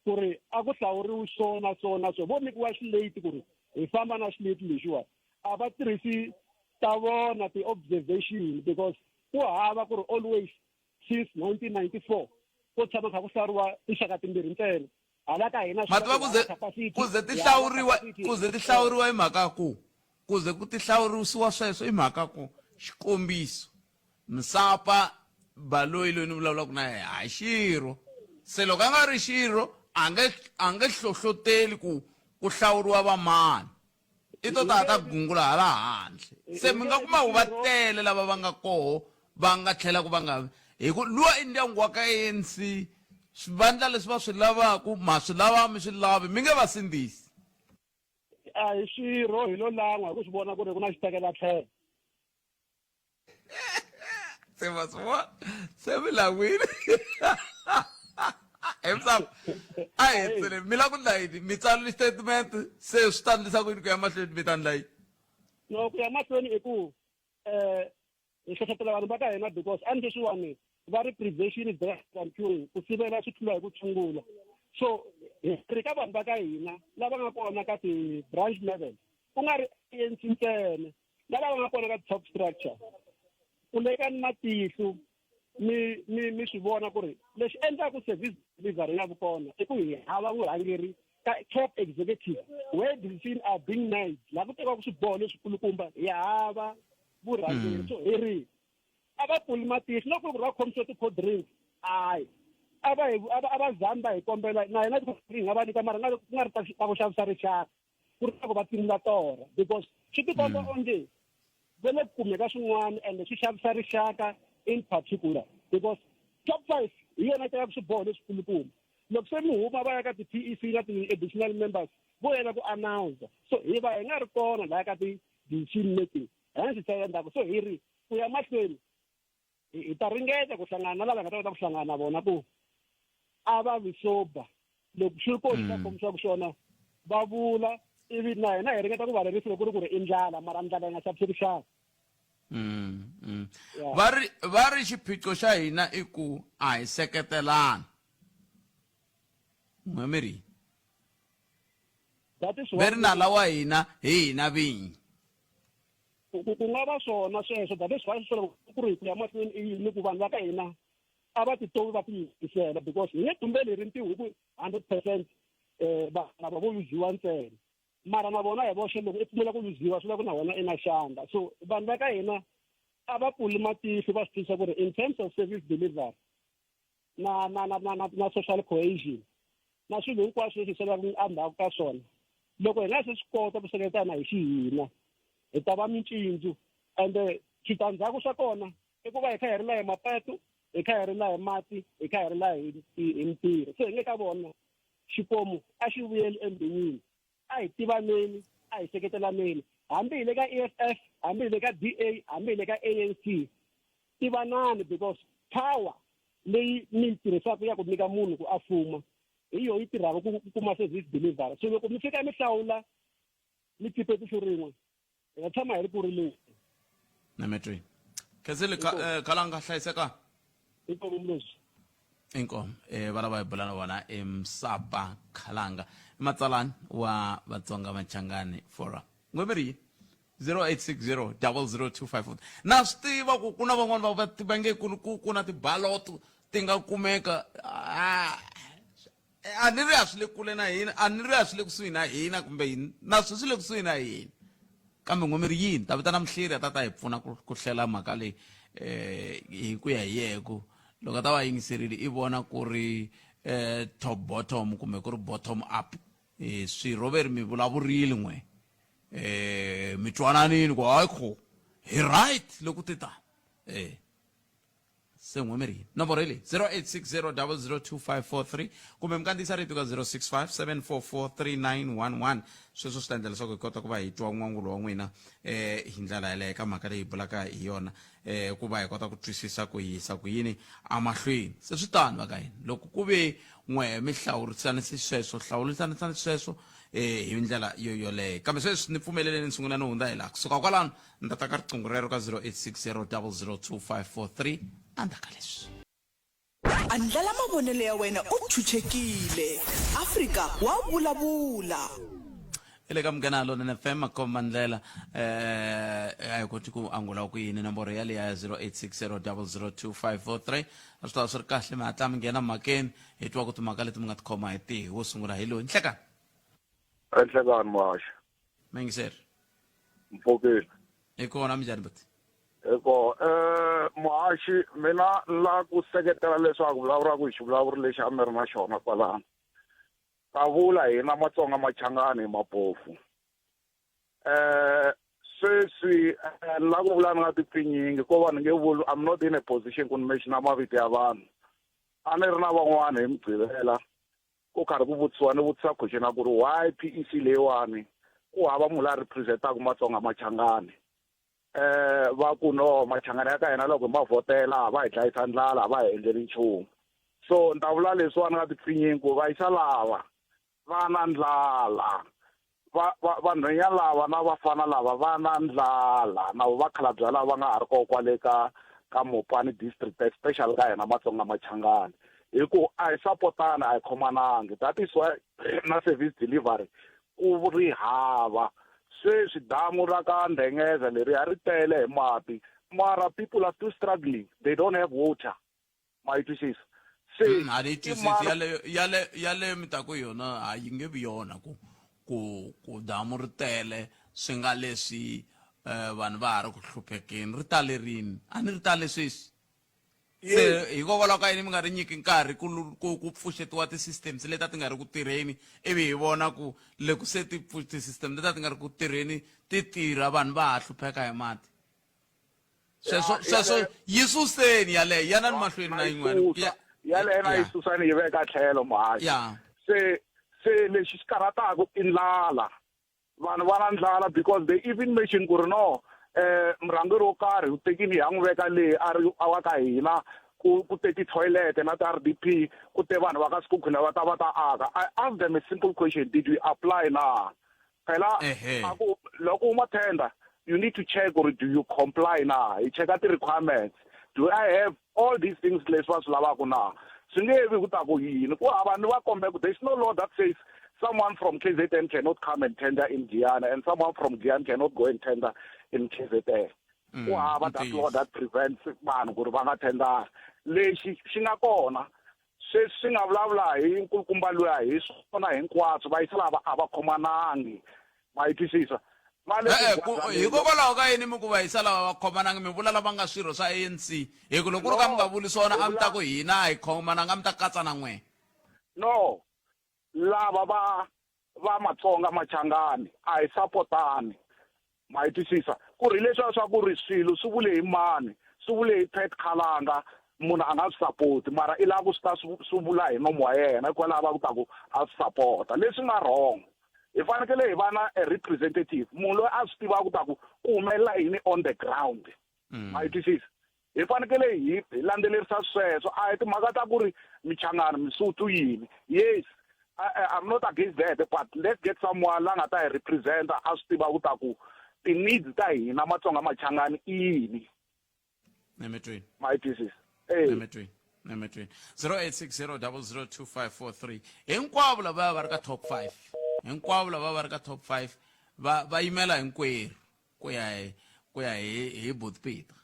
ku ri a ku hlawuriwi swona vo nyikiwa xileti ku ri hi famba na xileti lexiwa a va tirhisi ta vona ti-observation because ku hava ku ri always since 1994 ko tshama kha ku hlawuriwa tinxaka timbirhi ntsena hala ka hina matiwa kuze ti hlawuriwa hi mhaka ku kuze ku ti hlawurisiwa sweswo hi mhaka ku xikombiso Msapa Baloyi loyi ni vulavulaka na yena ha xirho se loko a nga ri xirho a nge hlohloteli ku hlawuriwa va mani i to ta gungula hala handle se mi nga kuma ku va tele lava va nga koho va nga tlhela ku va nga hi ku luwa i ndyangu wa ka ANC swivandla leswi va swi lavaku ma swi lava mi swi lavi mi nge va sindzisi a hi xirho hi lo lan'wa hi ku swi vona ku ri ku na xitekela tlhelo se va swona se mi langwini Msapa a hi tsele mi la ku ndla yini mi tsalile statement se swi ta endlisa ku yini ku ya mahlweni mi ta ndla yini no ku ya mahlweni i ku hi hlohlotela vanhu va ka hina because a ni leswiwani va ri prevention is better than curing ku sivela swi tlula hi ku tshungula so hi ri ka vanhu va ka hina lava nga kona ka ti-branch level ku nga ri ANC ntsena lava nga kona ka top structure ku leka ni matihlo mi swi vona ku ri lexi endlaku service delivery nga kona i ku hi hava vurhangeri ka top executive where decisions are being made laha ku tekiwaka swiboho leswikulukumba hi hava vurhangeri so hi ri a va pfuli matihlo loko ku ri va khomisiwa ti-cold drinks hayi a va zami va hi kombela na hina hi nga va nyika mara ku nga ri ta ku xavisa rixaka ku ri ta ku va timula torha because swi tikomba onge ve le ku kumeka swin'wana ende swi xavisa rixaka in particular because top 5 hi yona tekaka swiboho leswikulukumba loko se mi huma va ya ka ti-PEC na ti-additional members vo yena ku announce so hi va hi nga ri kona laha ka ti-decision making hansi sa endlaku so hi ri ku ya mahlweni hi ta ringeta ku hlangana na lava nga ta kota ku hlangana na vona ku a va vi sober loko swi ri kona xa kombisaka swona va vula ivi na hina hi ringeta ku va lerisa loko ku ri i ndlala mara ndlala yi nga xavisi rixaka va ri xiphiqo xa hina i ku a hi seketelana n'wemerini ve ri nala wa hina hi hina vinyi ku nga va swona sweswo that is why swi ku ri ku ya mahlweni i yini ku vanhu va ka hina a va titovi va tiyingisela because hi nge tumbeli hi ri ntiho hi ku 100% vana va vo luziwa ntsena mara na vona hi voxe loko i pfumela ku luziwa swi la ku na wona i na xandla so vanhu va ka hina a va pfuli matihlo va swi twisisa ku ri in terms of service delivery na social cohesion na swilo hinkwaswo leswi selaka endzhaku ka swona loko hi nga se swi kota ku seketana hi xihina hi ta va mincindzu ende switandzhaku swa kona i ku va hi kha hi ri la hi mapatu hi kha hi ri la hi mati hi kha hi ri la hi mintirho se hi nge ka vona xikomu a xi vuyeli endhunwini a hi tivaneni a hi seketelaneni hambi hi le ka EFF hambi hi le ka DA hambi hi le ka ANC tivanani because power leyi mi tirhisaka ya ku nyika munhu ku a fuma hi yona yi tirhaka ku kuma service delivery so loko mi fika mi hlawula mi tipeti xo rin'we hi nga tshama hi ri ku ri leyi nametweni khazile kalanga hlayiseka inkomo leswi inkomo va lava hi bula na vona Msapa Khalanga matsalani wa Vatsonga Machangani forum ngomeri 0860 00254 na swi tiva ku na van'wana va nge ku na tibaloto ti nga kumeka a ni ri a swi le kule na hina a ni ri a swi le kusuhi na hina kumbe hina na swi le kusuhi na hina kambe ngomeri yini ta vitana Mhleri a ta hi pfuna ku hlela mhaka leyi hi ku ya hi yeko loko ta va yingiserile i vona ku ri top bottom kumbe ku ri bottom up swirho veri mi vulavurile n'we mi twananini ku hayi kho hi right loko ti ta se n'wemerini nomboro ile 0860 00254 kumbe mi kandziyisa rito ka 065 744 3911 sweswo swi ta endla leswaku hi kota ku va hi twa n'wangulo wa n'wina hi ndlela yaleyo ka mhaka leyi hi bulaka hi yona ku va hi kota ku twisisa ku yisa ku yini amahlweni se swi tani va ka hina loko ku ve n'we mi hlawurisanisi sweswo hlawurisanisani sweswo hi ndlela yoleyo kambe sweswi ni pfumeleleni ni sungula no hundza hi laha kusuka kwalano ni tata ka riqingho rero ka 0860 00254 andaka leswi andlala mavonelo ya wena u chuchekile Afrika wa vulavula ele ka mkanalo na FM Komandlela ayikoti ku angula ku yini nomboro yale ya 0860002543 asita sir kahle matla mngena makeni etwa ku timaka leti munga tikhoma hi ti wo sungula hi lo nhleka Enhlekani Mashi mengiser Mfokile ikona mjani buti eko Mashi mina la ku seketela leswaku vulavula ku xivulavuri lexi a mi ri na xona kwalano kavula hina Matsonga Machangani mapofu sweswi la ku vula ni nga tipfinyingi ko va ni nge vuli I'm not in a position ku ni mention mavito ya vanhu a ni ri na van'wana hi mugqivela ku karhi ku vutisiwa ni vutisa question ku ri why PEC leyiwani ku hava munhu la representaku Matsonga Machangani va ku no Machangani ya ka hina loko hi ma votela va hi dlayisa ndlala va hi endleli nchumu so ni ta vula leswiwani nga tipfinyingi ku va yisa lava va na ndlala vanhwenya lava na vafana lava va na ndlala na vakhalabya lava nga ha ri koho kwale ka Mopani district especially ka hina Matsonga Machangani hi ku a hi sapotana a hi khomanangi that is why na service delivery ku ri hava sweswi damu ra ka Ndengeza leri ri tele hi mati mara people are still struggling they don't have water my twisisa hadi twisisi yale mitako yona a yi nge vi yona ku damu ri tele swi nga leswi vanhu va ha ri ku hluphekeni ri tale rini a ni ri tale sweswi se hikokwalaho ka yini mi nga ri nyiki nkarhi ku pfuxetiwa ti-systems leta ti nga ri ku tirheni ivi hi vona ku loko se ti-system leta ti nga ri ku tirheni ti tirha vanhu va ha hlupheka hi mati sweswo yi suseni yaleyo yana ni mahlweni na yin'wana yaleyo na yi susani yi veka tlhelo Mahashi se lexi xi karhataku i ndlala vanhu va na ndlala because they even mention ku ri no murhangeri wo karhi u tekini hi ya n'wi veka leyi a wa ka hina ku te ti-toilet na ti-RDP ku te vanhu va ka Sekhukhune va ta aka I ask them a simple question did we apply na phela loko u ma tender you need to check or do you comply na hi checka ti-requirements do I have all these things leswi va swi lavaku na swi nge vi ku ta ku yini ku hava ni va kombe ku there's no law that says someone from KZN cannot come and tender in Guyana and someone from Guyana cannot go and tender in KZN. Ku hava that law that prevents vanhu ku ri va nga tender lexi xi nga kona swi nga vulavula hi nkulukumba luya hi swona hinkwaswo va yisa lava a va khomanangi ma yi twisisa hikokwalaho ka yini mi ku va yisa lava va khomanangi mi vula lava nga swirho swa ANC hi ku loko ku ri ka mi nga vuli swona a mi ta ku hina hi khomananga a mi ta katsa na n'we no lava va Matsonga Machangani a hi sapotani ma yi twisisa ku ri leswiya swa ku ri swilo swi vule hi mani swi vule hi Pat Khalanga munhu a nga swi sapoti mara i lava ku swi ta swi vula hi nomo wa yena hikwalaho va ku ta ku a swi sapota leswi nga wrong hi fanekele hi va na a representative munhu loyi a swi tivaka ku ta ku humelela yini on the ground ma yi twisisa hi fanekele hi landzelerisa sweswo a hi timhaka ta ku ri Michangani Misotho yini yes I'm not against that but let's get someone la nga ta hi representa a swi tiva ku ta ku ti-needs ta hina Matsonga Machangani yini nemetweni ma yi twisisa nemetweni 0860002543 hinkwavo lava va ri ka top 5 hinkwavo lava va ri ka top 5 va yimela hinkwerhu ku ya hi Botpieta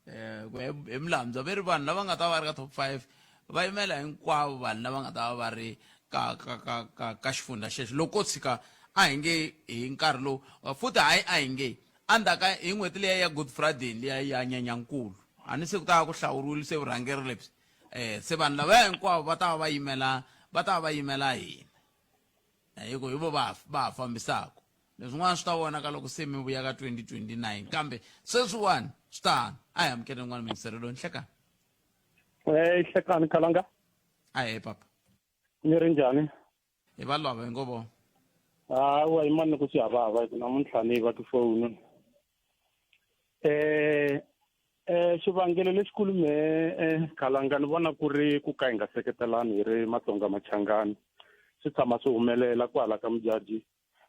hi Mlamdza ve ri vanhu lava nga ta va ri ka top 5 va yimela hinkwavo vanhu lava nga ta va ri ka xifundza xexo loko tshika a hi nge hi nkarhi lowu futhi hayi a hi nge andaka hi n'hweti leya ya Good Friday leya ya Nyenyankulu a ni se ku ta ku hlawuriwile se vurhangeri lebyi se vanhu lava hinkwavo va ta va yimela hina hi ku hi vo va ha fambisaka leswin'wana swi ta vonaka loko se mi vuya ka 2029 kambe sweswiwani swi ta a hi amukele n'wana mingiselelo nhlekani Nhlekani Khalanga a hi papa ni ri njhani hi va lava hi ngo vona hawa hi mani ku swi havahava namuntlha ni va tifoni xivangelo lexikulu me Khalanga ni vona ku ri ku ka hi nga seketelani hi ri Matsonga Machangani swi tshama swi humelela kwala ka mujaji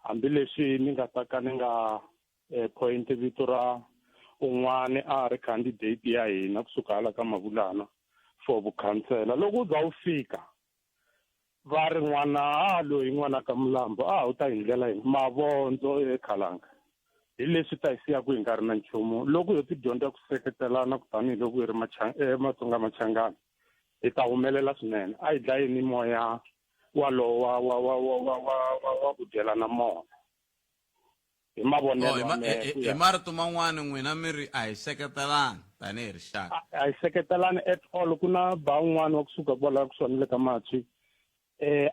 hambileswi ni nga ta ka ni nga point vito ra un'wana a ri candidate ya hina kusuka hala ka Mavulana for vukhansela loko u za u fika va ri n'wana loyi n'wana ka Mulambo u ta hi ndlela yini mavondzo ekhalanga hi leswi ta hi siyaku hi nga ri na nchumu loko hi ti dyondza ku seketelana ku tanihiloko hi ri Matsonga Machangana hi ta humelela swinene a hi dlayeni moya walowo wa ku dyelana mona hi mavonelo hi marito man'wana n'wina mi ri a hi seketelana tanihi rixaka a hi seketelani at all ku na van'wana wa kusuka kwalaho kusuka ni le ka Matshwi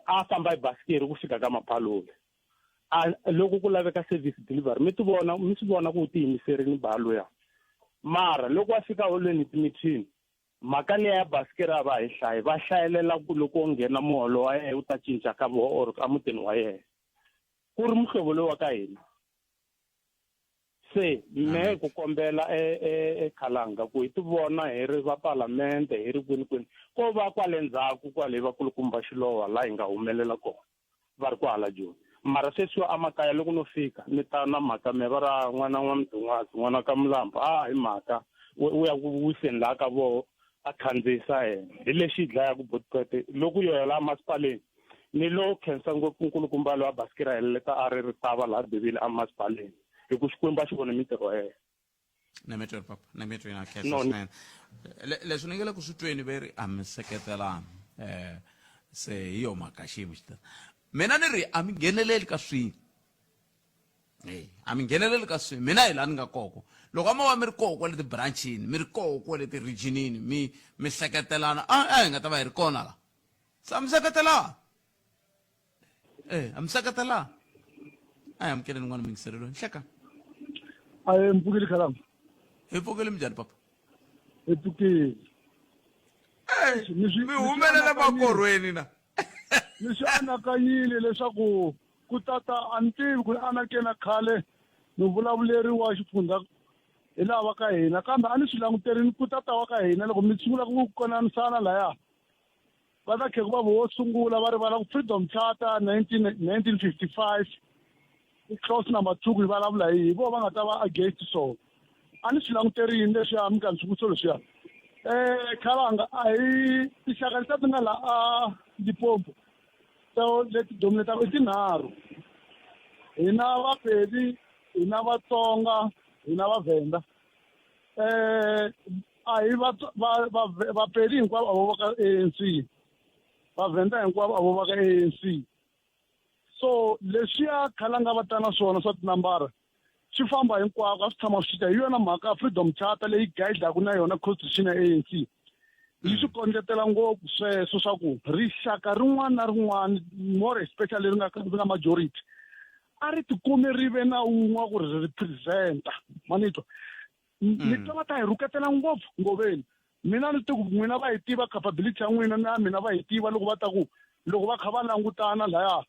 a famba hi basikiri ku fika ka Maphaloli loko ku laveka service delivery mi swi vona ku ti yimiserini baloya mara loko a fika holweni timithini mhaka liya ya basikiri a va hi hlayi va hlayelela ku loko o nghena muholo wa yena u ta cinca ka voho or ka mutini wa yena ku ri muhlovo loyi wa ka hina se me ku kombela ekhalanga ku hi ti vona hi ri va parlamente hi ri kwini ko va kwale ndzhaku kwale vakulukumba Xilowa la hi nga humelela kona va ri kwala Joni mara sweswiwa amakaya loko no fika ni ta na mhaka me va ra n'wana wa Mdun'wazi n'wana ka Mulambo hi mhaka u ya ku wiseni laha ka voho a khandziyisa yena hi lexi hi dlayaku Botswana loko yo hela masipaleni ni lo khensa ngopfu nkulukumba loyi wa basikiri heleleta a ri tava laha bebile masipaleni hi ku Xikwembu a xi vona mitirho ya yena na metro papa na metro ina khensa swinene leswi ni nge le ku swi tweni ve ri a mi seketelana se hi yo mhaka xiyimo xi mina ni ri a mi ngheneleli ka swilo a mi ngheneleli ka swilo mina hi laha ni nga koko loko ma va mi ri koho kwale tibranchini mi ri koho kwale ti-regionini mi seketelana hi nga ta va hi ri kona la se a mi seketelana a mi seketelana a hi amukeleni n'wana mingiselelo nhleka mpfukile khalanga hi pfukile mi njhani papa hi pfukile mi humelela makorhweni na ni swi anakanyile leswaku ku tata a ni tivi ku ni anakena khale muvulavuleri wa xifundza hi lava ka hina kambe a ni swi languterini ku tata wa ka hina loko mi sungula ku konanisana laya va ta khe ku va vo sungula va rivala ku Freedom Charter 1955 clause number 2 ku vulavula hi vo va nga ta va against so a ni swi languterini leswiya mi ka nsungutso leswiya khalanga a hi tixaka leta ti nga la a Limpopo leti dominetaka i tinharhu hi na Vapedi hi na Vatsonga hi na Vavenda a hi Vapedi hinkwavo avo va ka ANC Vavenda hinkwavo avo va ka ANC so leswiya khalanga va ta na swona swa tinambara swi famba hinkwako a swi tshama swi ta hi yona mhaka Freedom Charter leyi guideku na yona constitution ya ANC yi swi kondletela ngopfu sweswo swa ku rixaka rin'wana na rin'wana more especially ri nga majority a ri tikumi ri ve na un'we ku ri representa manitwa ni twa va ta hi rhuketela ngopfu ngoveni mina ni tiku n'wina va hi tiva capability ya n'wina na mina va hi tiva loko va ta ku loko va kha va langutana laya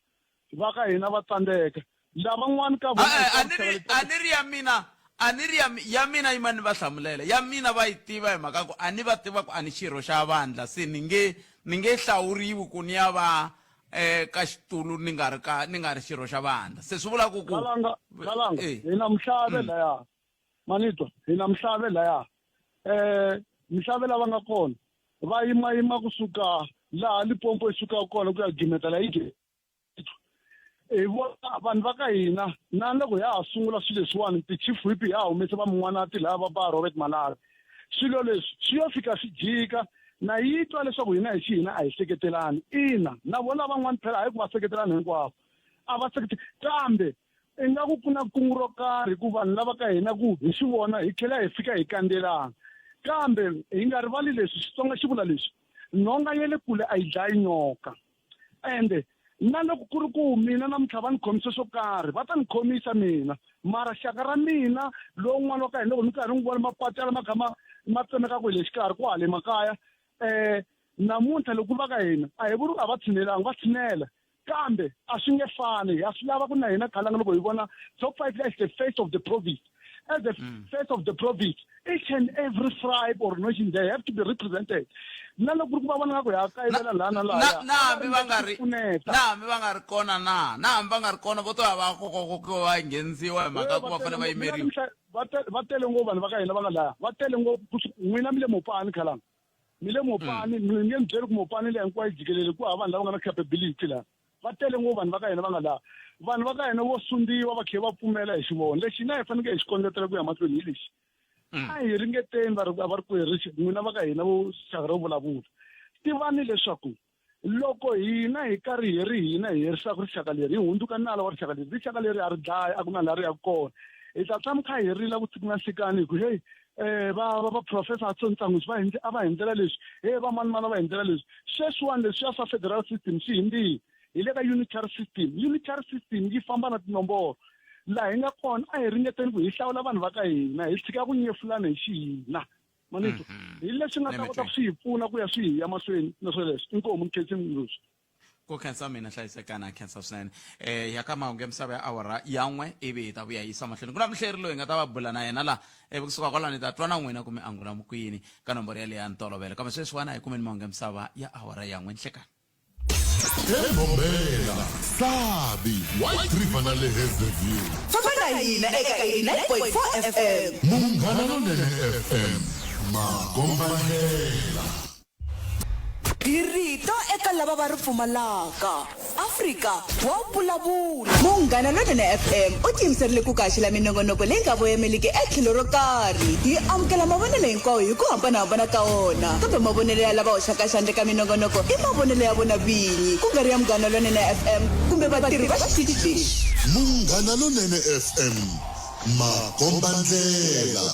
va ka hina va tsandeka lavan'wana ka a ni ri ya mina yimani va hlamulela ya mina va yi tiva hi mhaka ku a ni va tiva ku a ni xirho xa vandla se ni nge hlawuriwi ku ni ya va ka xitulu ni nga ri xirho xa vandla se swi vula ku khalanga hi na Mhlave laya manitwa hi na Mhlave laya Mhlave lava nga kona va yima kusuka laha Limpopo yi sukaka kona ku ya gimetela yi vanhu va ka hina na loko ya ha sungula swilo leswiwani ti-chief whip ya humese va mun'wanati lava va Robert Malala swilo leswi swi yo fika swi jika na yi twa leswaku hina hi xihina a hi seketelani ina na vona van'wani phela a hi ku va seketelani hinkwavo a va kambe ingaku ku na kungu ro karhi ku vanhu lava ka hina ku hi swi vona hi tlhela hi fika hi kandelana kambe hi nga rivali leswi Xitsonga xi vula leswi nhonga ya le kule a yi dlayi nyoka ende na loko ku ri ku mina namuntlha va ni khomise swo karhi va ta ni khomisa mina mara xaka ra mina lowun'wana wa ka hina loko ni karhi ni vona mapatu yala ma kha ma tsemekaku hi le xikarhi ku hale makaya namuntlha loko va ka hina a hi vuri a va tshinelanga va tshinela kambe a swi nge fani ha swi lava ku na hina khalanga loko hi vona top 5 as the face of the province as the face of the province each and every tribe or nation they have to be represented na loko ku va vona nga ku ya kayivela lana laya na hambi va nga ri kona na hambi va nga ri kona vo to va ko va nghenisiwa hi mhaka ku va fanele va yimeriwa va tele ngopfu vanhu va ka hina va nga laya va tele ngopfu n'wina mi le Mopani khalanga mile Mopani mi nge byeli ku Mopani le hinkwayo jikelele ku hava vanhu lava nga na capability la va tele ngopfu vanhu va ka hina va nga la vanhu va ka hina vo sundiwa va khe va pfumela hi xivono lexi na hi faneke hi xi kondletela ku ya mahlweni hi lexi a hi ringeteni va ri ku herisa n'wina va ka hina vo xaka ro vulavula tivani leswaku loko hina hi karhi hi ri hina hi herisaka rixaka leri hi hundzuka nala wa rixaka leri a ri dlaya a ku na la ri ya kona hi ta tshama kha hi rila vutsiku na nhlekani hi ku heyi va professor Tsontsangu a va hindlela leswi va manimani va hindlela leswi sweswiwani leswiya swa federal system swi hindini hi le ka unitary system yi famba na tinomboro laha hi nga kona a hi ringeteni ku hi hlawula vanhu va ka hina hi tshika ku nyefulana hi xihina manito hi leswi nga ta kota ku swi hi pfuna ku ya swi hi ya mahlweni na swo leswi inkomu nikhensini leswi ko khensa mina hlayisekana khensa swinene ya ka mahungu ya misava ya awara yan'we ivi hi ta vuya yisa mahlweni ku na muhleri loyi nga ta va bula na yena la kusuka kwalani hi ta twa na n'wina kumbe angula mukwini ka nomboro ya leyi ya ntolovelo kambe sweswiwana hi kumeni mahungu ya misava ya awara yan'we nhlekani Mbombela, Sabi, White River na le Hazyview. Famba na hina eka 89.4 FM. Munghana Lonene FM. Makombandlela. Dirito eka lava va ri pfumalaka. Afrika wa vulavula. Munghana Lonene FM u tiyimiserile ku kaxila minongonoko leyi nga voyameliki etlhelo ro karhi. Yi amukela mavonelo hinkwawo hi ku hambanahambana ka wona. Kambe mavonelo ya lava hoxaka xandla ka minongonoko i mavonelo ya vona vinyi. Ku nga ri ya Munghana Lonene FM kumbe vatirhi va xitichi lexi. Munghana Lonene FM. Makombandlela.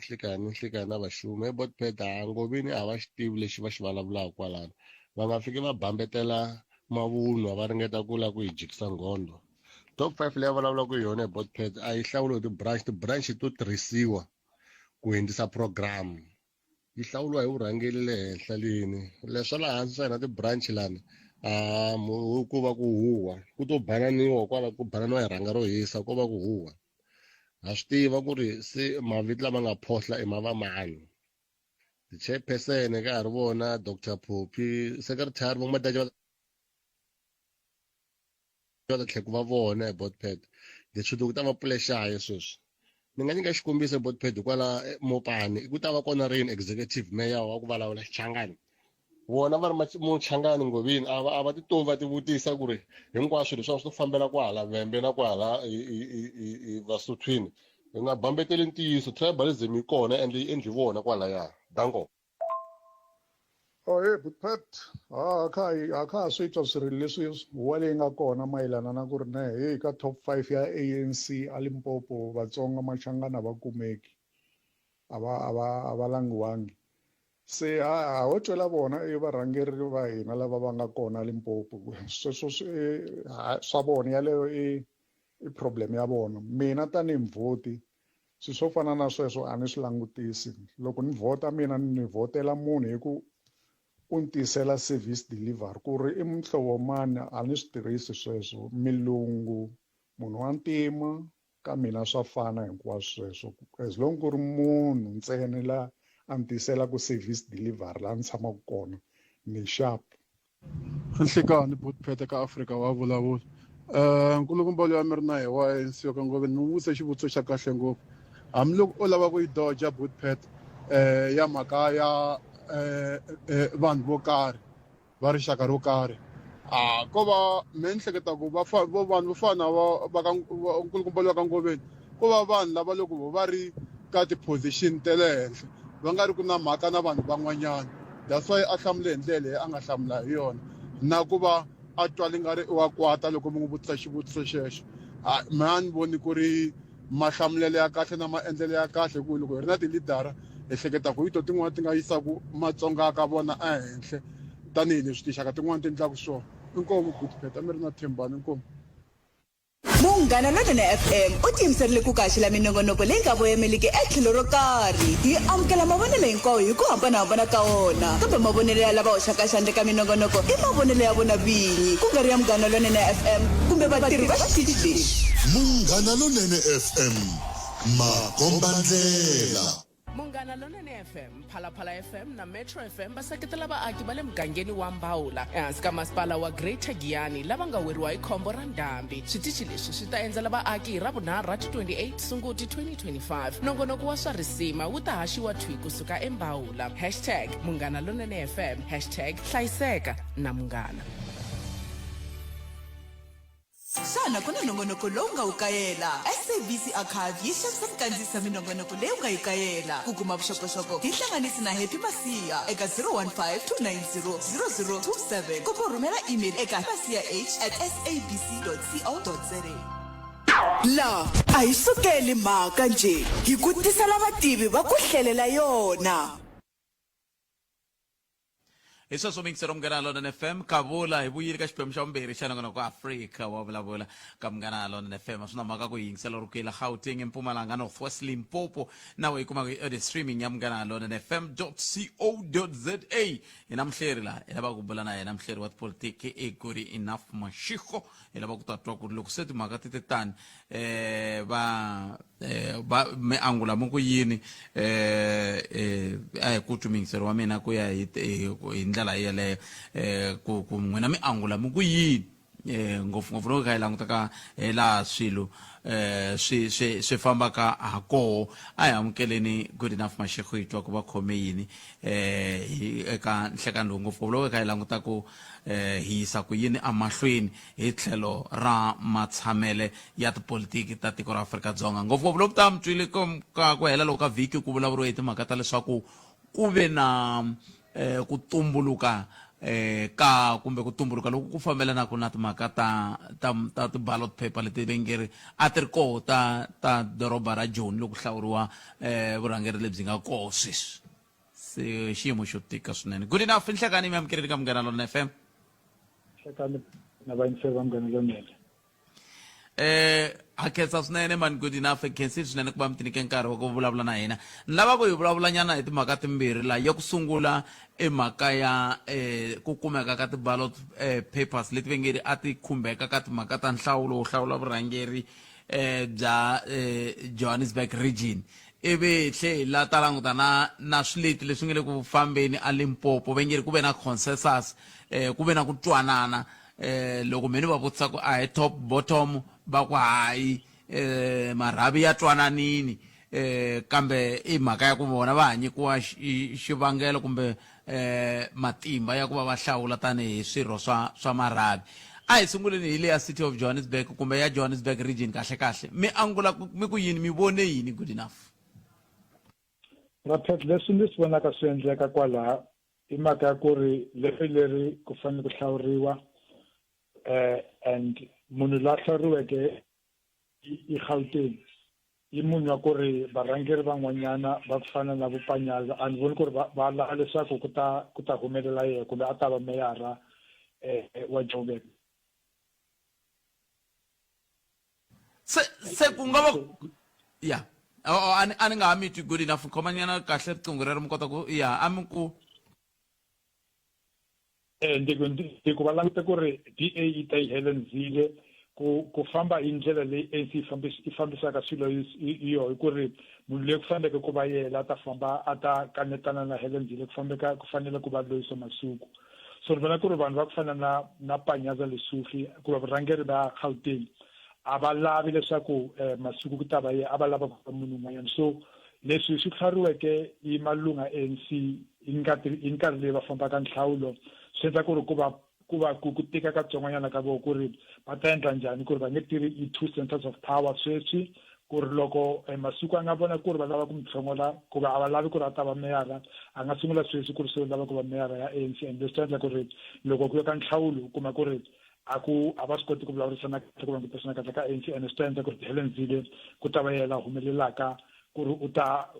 Nhlekani na vaxumi botpet ngobini a va xi tivi lexi va xi vulavulaka kwalano va nga fiki va bambetela mavunwa va ringeta ku la ku hi jikisa ngondo top 5 leyi vulavulaka hi yona botpet a yi hlawuliwi ti-branch to tirhisiwa ku hindzisa program yi hlawuliwa hi vurhangeli le henhla lini leswa laha hansi swa hina ti-branch lani ku va ku huwa ku to bananiwa kwala ku bananiwa hi rhanga ro hisa ko va ku huwa ha swi tiva ku ri se maviti lama nga phohla emavamani ti-chairperson ka ha ri vona Dr Phophi secretary va madaja va ta tlhe ku va vona botpet leswi ku ta va pulexayo sweswi ni nga nyika xikombiso botpet kwala Mopani ku ta va kona rini executive mayor wa ku vulavula Xichangani vona va ri muchangani ngovini a va titomi va tivutisa ku ri hinkwaswo leswi swi fambela kwahala Vhembe na kwahala Vasuthwini hi nga bambeteli ntiyiso tribalism yi kona ende yi endli vona kwalaya dango botpet kha swi twa swi ri leswi huwa leyi nga kona mayelana na ku ri ne ka top 5 ya ANC a Limpopo Vatsonga Machangana va kumeki a va langiwangi se ho twela vona i varhangeri va hina lava va nga kona Limpopo sweswo swa vona yaleyo i problem ya vona mina tanihi mvoti swi swo fana na sweswo a ni swi langutisi loko ni vhota mina ni vhotela munhu hi ku u ni tisela service delivery ku ri i muhlovo mani a ni swi tirhisi sweswo milungu munhu wa ntima ka mina swa fana hinkwaswo sweswo as long ku ri munhu ntsena la a ni tisela ku service delivery la ni tshamaka kona ni sharp nhlekani botpet ka Afrika wa vulavula nkulukumba loyi a mi ri na hi wa ANC yo ka ngopfu ni vutise xivutiso xa kahle ngopfu hambiloko u lava ku yi doja botpet ya mhaka ya vanhu vo karhi va rixaka ro karhi ko va me ni hleketa ku vanhu vo fana va ka nkulukumba loyi ka ngoveni ko va vanhu lava loko va ri ka ti-position te le henhla va nga ri ku na mhaka na vanhu van'wanyana that's why a hlamule hi ndlela leyi a nga hlamula hi yona na ku va a twa li nga ri wa kwata loko mi n'wi vutisa xivutiso xexo me a ni voni ku ri mahlamulelo ya kahle na maendlelo ya kahle ku loko hi ri na tilidara hi hleketa ku hi to tin'wana ti nga yisaka Matsonga ka vona ehenhla tanihileswi tinxaka tin'wana ti endlaka swona inkomu botpet a mi ri na thembani inkomu Munghana Lonene FM u tiyimiserile ku kaxila minongonoko leyi nga voyameliki etlhelo ro karhi yi amukela mavonelo hinkwawo hi ku hambanahambana ka wona kambe mavonelo ya lava hoxaka xandla ka minongonoko i mavonelo ya vona vinyi ku nga ri ya Munghana Lonene FM kumbe vatirhi va xitichi lexi Munghana Lonene FM Makombandlela. Munghana Lonene FM, Phalaphala FM na Metro FM ba seketela vaaki va le mugangeni wa Mbawula ehansi ka masipala wa Greater Giyani lava nga weriwa hi khombo ra ndhambi. Switichi leswi swi ta endzela vaaki hi Ravunharhu ra 28 Sunguti 2025. Nongonoko wa swa risima wu ta haxiwa thwi kusuka eMbawula. #Munghana Lonene FM, #hlayiseka na munghana. Xana ku na nongonoko lowu nga wu kayela? SABC Archive yi xavisa ku kandziyisa minongonoko leyi u nga yi kayela. Ku kuma vuxokoxoko tihlanganisi na Happy Masiya eka 015-290-0027 kumbe rhumela email eka masiya@sabc.co.za. La a hi sukeli mhaka nje hi ku tisela vativi va ku hlelela yona. Isso sou mixer Munghana Lonene FM Kabula hi vuyile ka xiphemu xa vumbirhi xa nongonoko Africa wa vulavula ka Munghana Lonene FM swi na mhaka ku yingisela rukela Gauteng eMpumalanga North West Limpopo nawe hi kuma ku streaming ya Munghana Lonene FM.co.za ina mhleri la hi lava ku bula na yena mhleri wa tipolitiki Good Enough Mashego hi lava ku tatwa ku loko se timhaka ti tani va me angula mo ku yini a ku tumingisero wa mina ku ya hi ndlela yeleyo ku n'wina mi angula mo ku yini ngopfungopfu loko hi languta ka la swilo swi famba ka hako a hi amukeleni Good Enough Mashego hi twa ku va khome yini eka nhlekani lowu ngopfu loko hi languta ku hi yisa ku yini amahlweni hi tlhelo ra matshamele ya tipolitiki ta tiko ra Afrika-Dzonga ngopfungopfu loko ta mtwile ku hela loko ka vhiki ku vulavuriwa hi timhaka ta leswaku ku ve na ku tumbuluka ka kumbe ku tumbuluka loko ku fambelanaku na timhaka ta ti-ballot paper leti vengeri a ti ri koho ta doroba ra Joni loko hlawuriwa vurhangeri lebyi nga koho sweswi se xiyimo xo tika swinene. Good Enough nhlekani mi amukeleni ka Munghana Lonene FM. Nhlekani na vayingiseri va Munghana Lonene. Hakhetsa swinene man Good Enough khensi swinene ku va mi tinike nkarhi wa ku vulavula na hina ni lava ku hi vulavulanyana hi timhaka timbirhi la ya ku sungula emhaka ya ku kumeka ka ti-ballot papers leti vengeri a ti khumbeka ka timhaka ta nhlawulo wo hlawula vurhangeri bya Johannesburg region ivi hle la ta languta na swileti leswi nga le ku fambeni a Limpopo vengeri ku ve na consensus ku ve na ku twanana loko meni va vutisa ku a hi top bottom ba ku hayi marhavi ya twananini kambe i mhaka ya ku vona va hanyikiwa xivangelo kumbe matimba ya ku va va hlawula tanihi swirho swa marhavi. A hi sunguleni hi le ya City of Johannesburg kumbe ya Johannesburg region kahle mi angula mi ku yini mi vone yini Good Enough? Raphet leswi ndzi swi vonaka swi endleka kwalaha i mhaka ya ku ri leri ku fanele ku hlawuriwa and munhu la hlawuriweke i Gauteng i munhu wa ku ri varhangeri van'wanyana va ku fana na vupanyaza a ni voni ku ri va lava leswaku ku ta humelela yena kumbe a ta va meyara wa Joburg. Se ku nga va ya a ni nga ha mi twi Good Enough khomanyana kahle riqingho rero mi kota ku ya a mi ku ndi ku va languta ku ri DA yi ta yi Helen Zille ku famba hi ndlela leyi ANC yi fambisaka swilo iyo hi ku ri munhu leyi ku faneleke ku va yena a ta famba a ta kanetana na Helen Zille ku fanele ku va Loyiso Masuku. So ni vona ku ri vanhu va ku fana na Panyaza Lesufi ku va vurhangeri va Gauteng a va lavi leswaku Masuku ku ta va yena a va lava ku va munhu un'wanyana. So leswi swi hlawuriweke hi malunga ANC hi nkarhi leyi va fambaka nhlawulo swi endla ku ri ku tika ka tson'wanyana ka vona ku ri va ta endla njhani ku ri va nge tiri i two centers of power sweswi ku ri loko Masuku a nga vona ku ri va lava ku mutlhongola ku va a va lavi ku ri a ta va meyara a nga sungula sweswi ku ri se lava ku va meyara ya ANC and leswi ta endla ku ri loko ku ya ka nhlawulo u kuma ku ri a va swi koti ku vulavurisana kahle ku langutisana kahle ka ANC and swi ta endla ku ri Helen Zille ku ta va yena humelelaka ku ri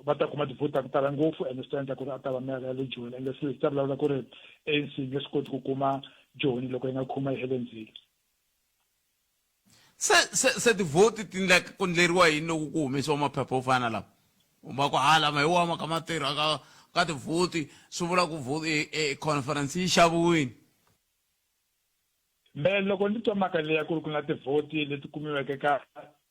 va ta kuma tivhoti ku tala ngopfu and swi ta endla ku ri a ta va meyara ya le Joni and leswi swi ta vulavula ku ri ANC nge swi koti ku kuma Joni loko yi nga khoma hi Helen Zille. Se tivhoti ti endleka ku endleriwa yini loko ku humesiwa maphepha yo fana lawa va ku halama hi wama ka matirha ka tivhoti swi vula ku conference yi xaviwini. Loko ndzi twa mhaka leyi ya ku ri ku na tivhoti leti kumiweke ka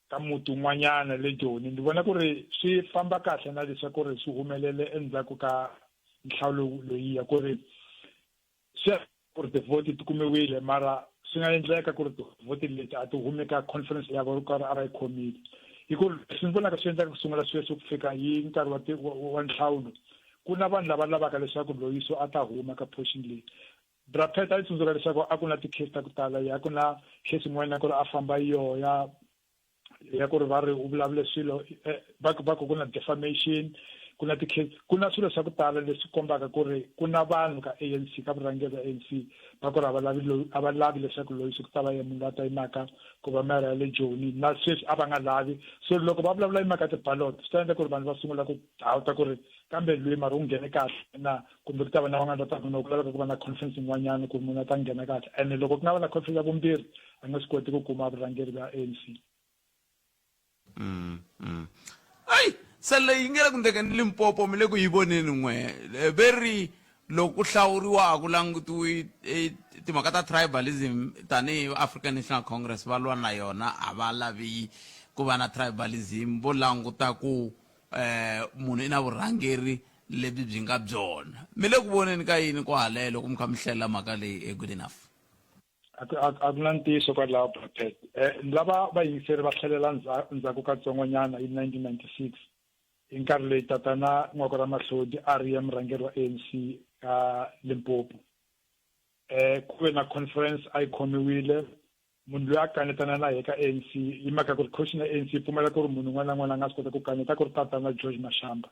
ka muti un'wanyana le Joni ni vona ku ri swi famba kahle na leswaku ku ri swi humelele endzhaku ka nhlawulo loyiya ku ri ku ri tivhoti ti kumiwile mara swi nga endleka ku ri tivhoti leti a ti humi ka conference ya vo RI committee hi ku swi vonaka swi endleka ku sungula sweswi ku fika hi nkarhi wa nhlawulo ku na vanhu lava lavaka leswaku loyi so a ta huma ka portion leyi Brapet a yi tsundzuka leswaku a ku na ti-case ta ku tala ya ku na case yin'wana ku ri a famba yoho ya ku ri va ri u vulavule swilo va ku na defamation ku na ti-case ku na swilo swa ku tala leswi kombaka ku ri ku na vanhu ka ANC ka vurhangeri bya ANC va ku ri a va lavi leswaku loyi swi ku ta va ye munhu la ta yimaka ku va mera ya le Joni na sweswi a va nga lavi so loko va vulavula hi mhaka ti-ballot swi ta endla ku ri vanhu va sungula ku doubt ku ri kambe loyi mara u nghene kahle na kumbe ku ta va na van'wana va ta ku laveka ku va na conference yin'wanyana ku munhu a ta nghena kahle and loko ku nga va na conference ya vumbirhi a nga swi koti ku kuma vurhangeri bya ANC. Ai se leyi nge le ku ndekeni Limpopo mi le ku yi voneni n'we veri loko ku hlawuriwa ku langutiwi timhaka ta tribalism tanihi African National Congress va lwa na yona a va lavi ku va na tribalism vo languta ku munhu i na vurhangeri lebyi byi nga byona mi le ku voneni ka yini ku halelo ku mi kha mi hlela mhaka leyi good enough a ku na ntiyiso kwalaho Brapet lava va yingiseri va tlhelela ndzhaku ka tsongonyana hi 1996 hi nkarhi leyi tatana Ngwako Ramahlodi a ri ya murhangeri wa ANC ka Limpopo ku ve na conference a yi khomiwile munhu loyi a kanetana na yena ka ANC hi mhaka ku ri caution ya ANC pfumela ku ri munhu un'wana na un'wana a nga swi kota ku kaneta ku ri tatana George Mashamba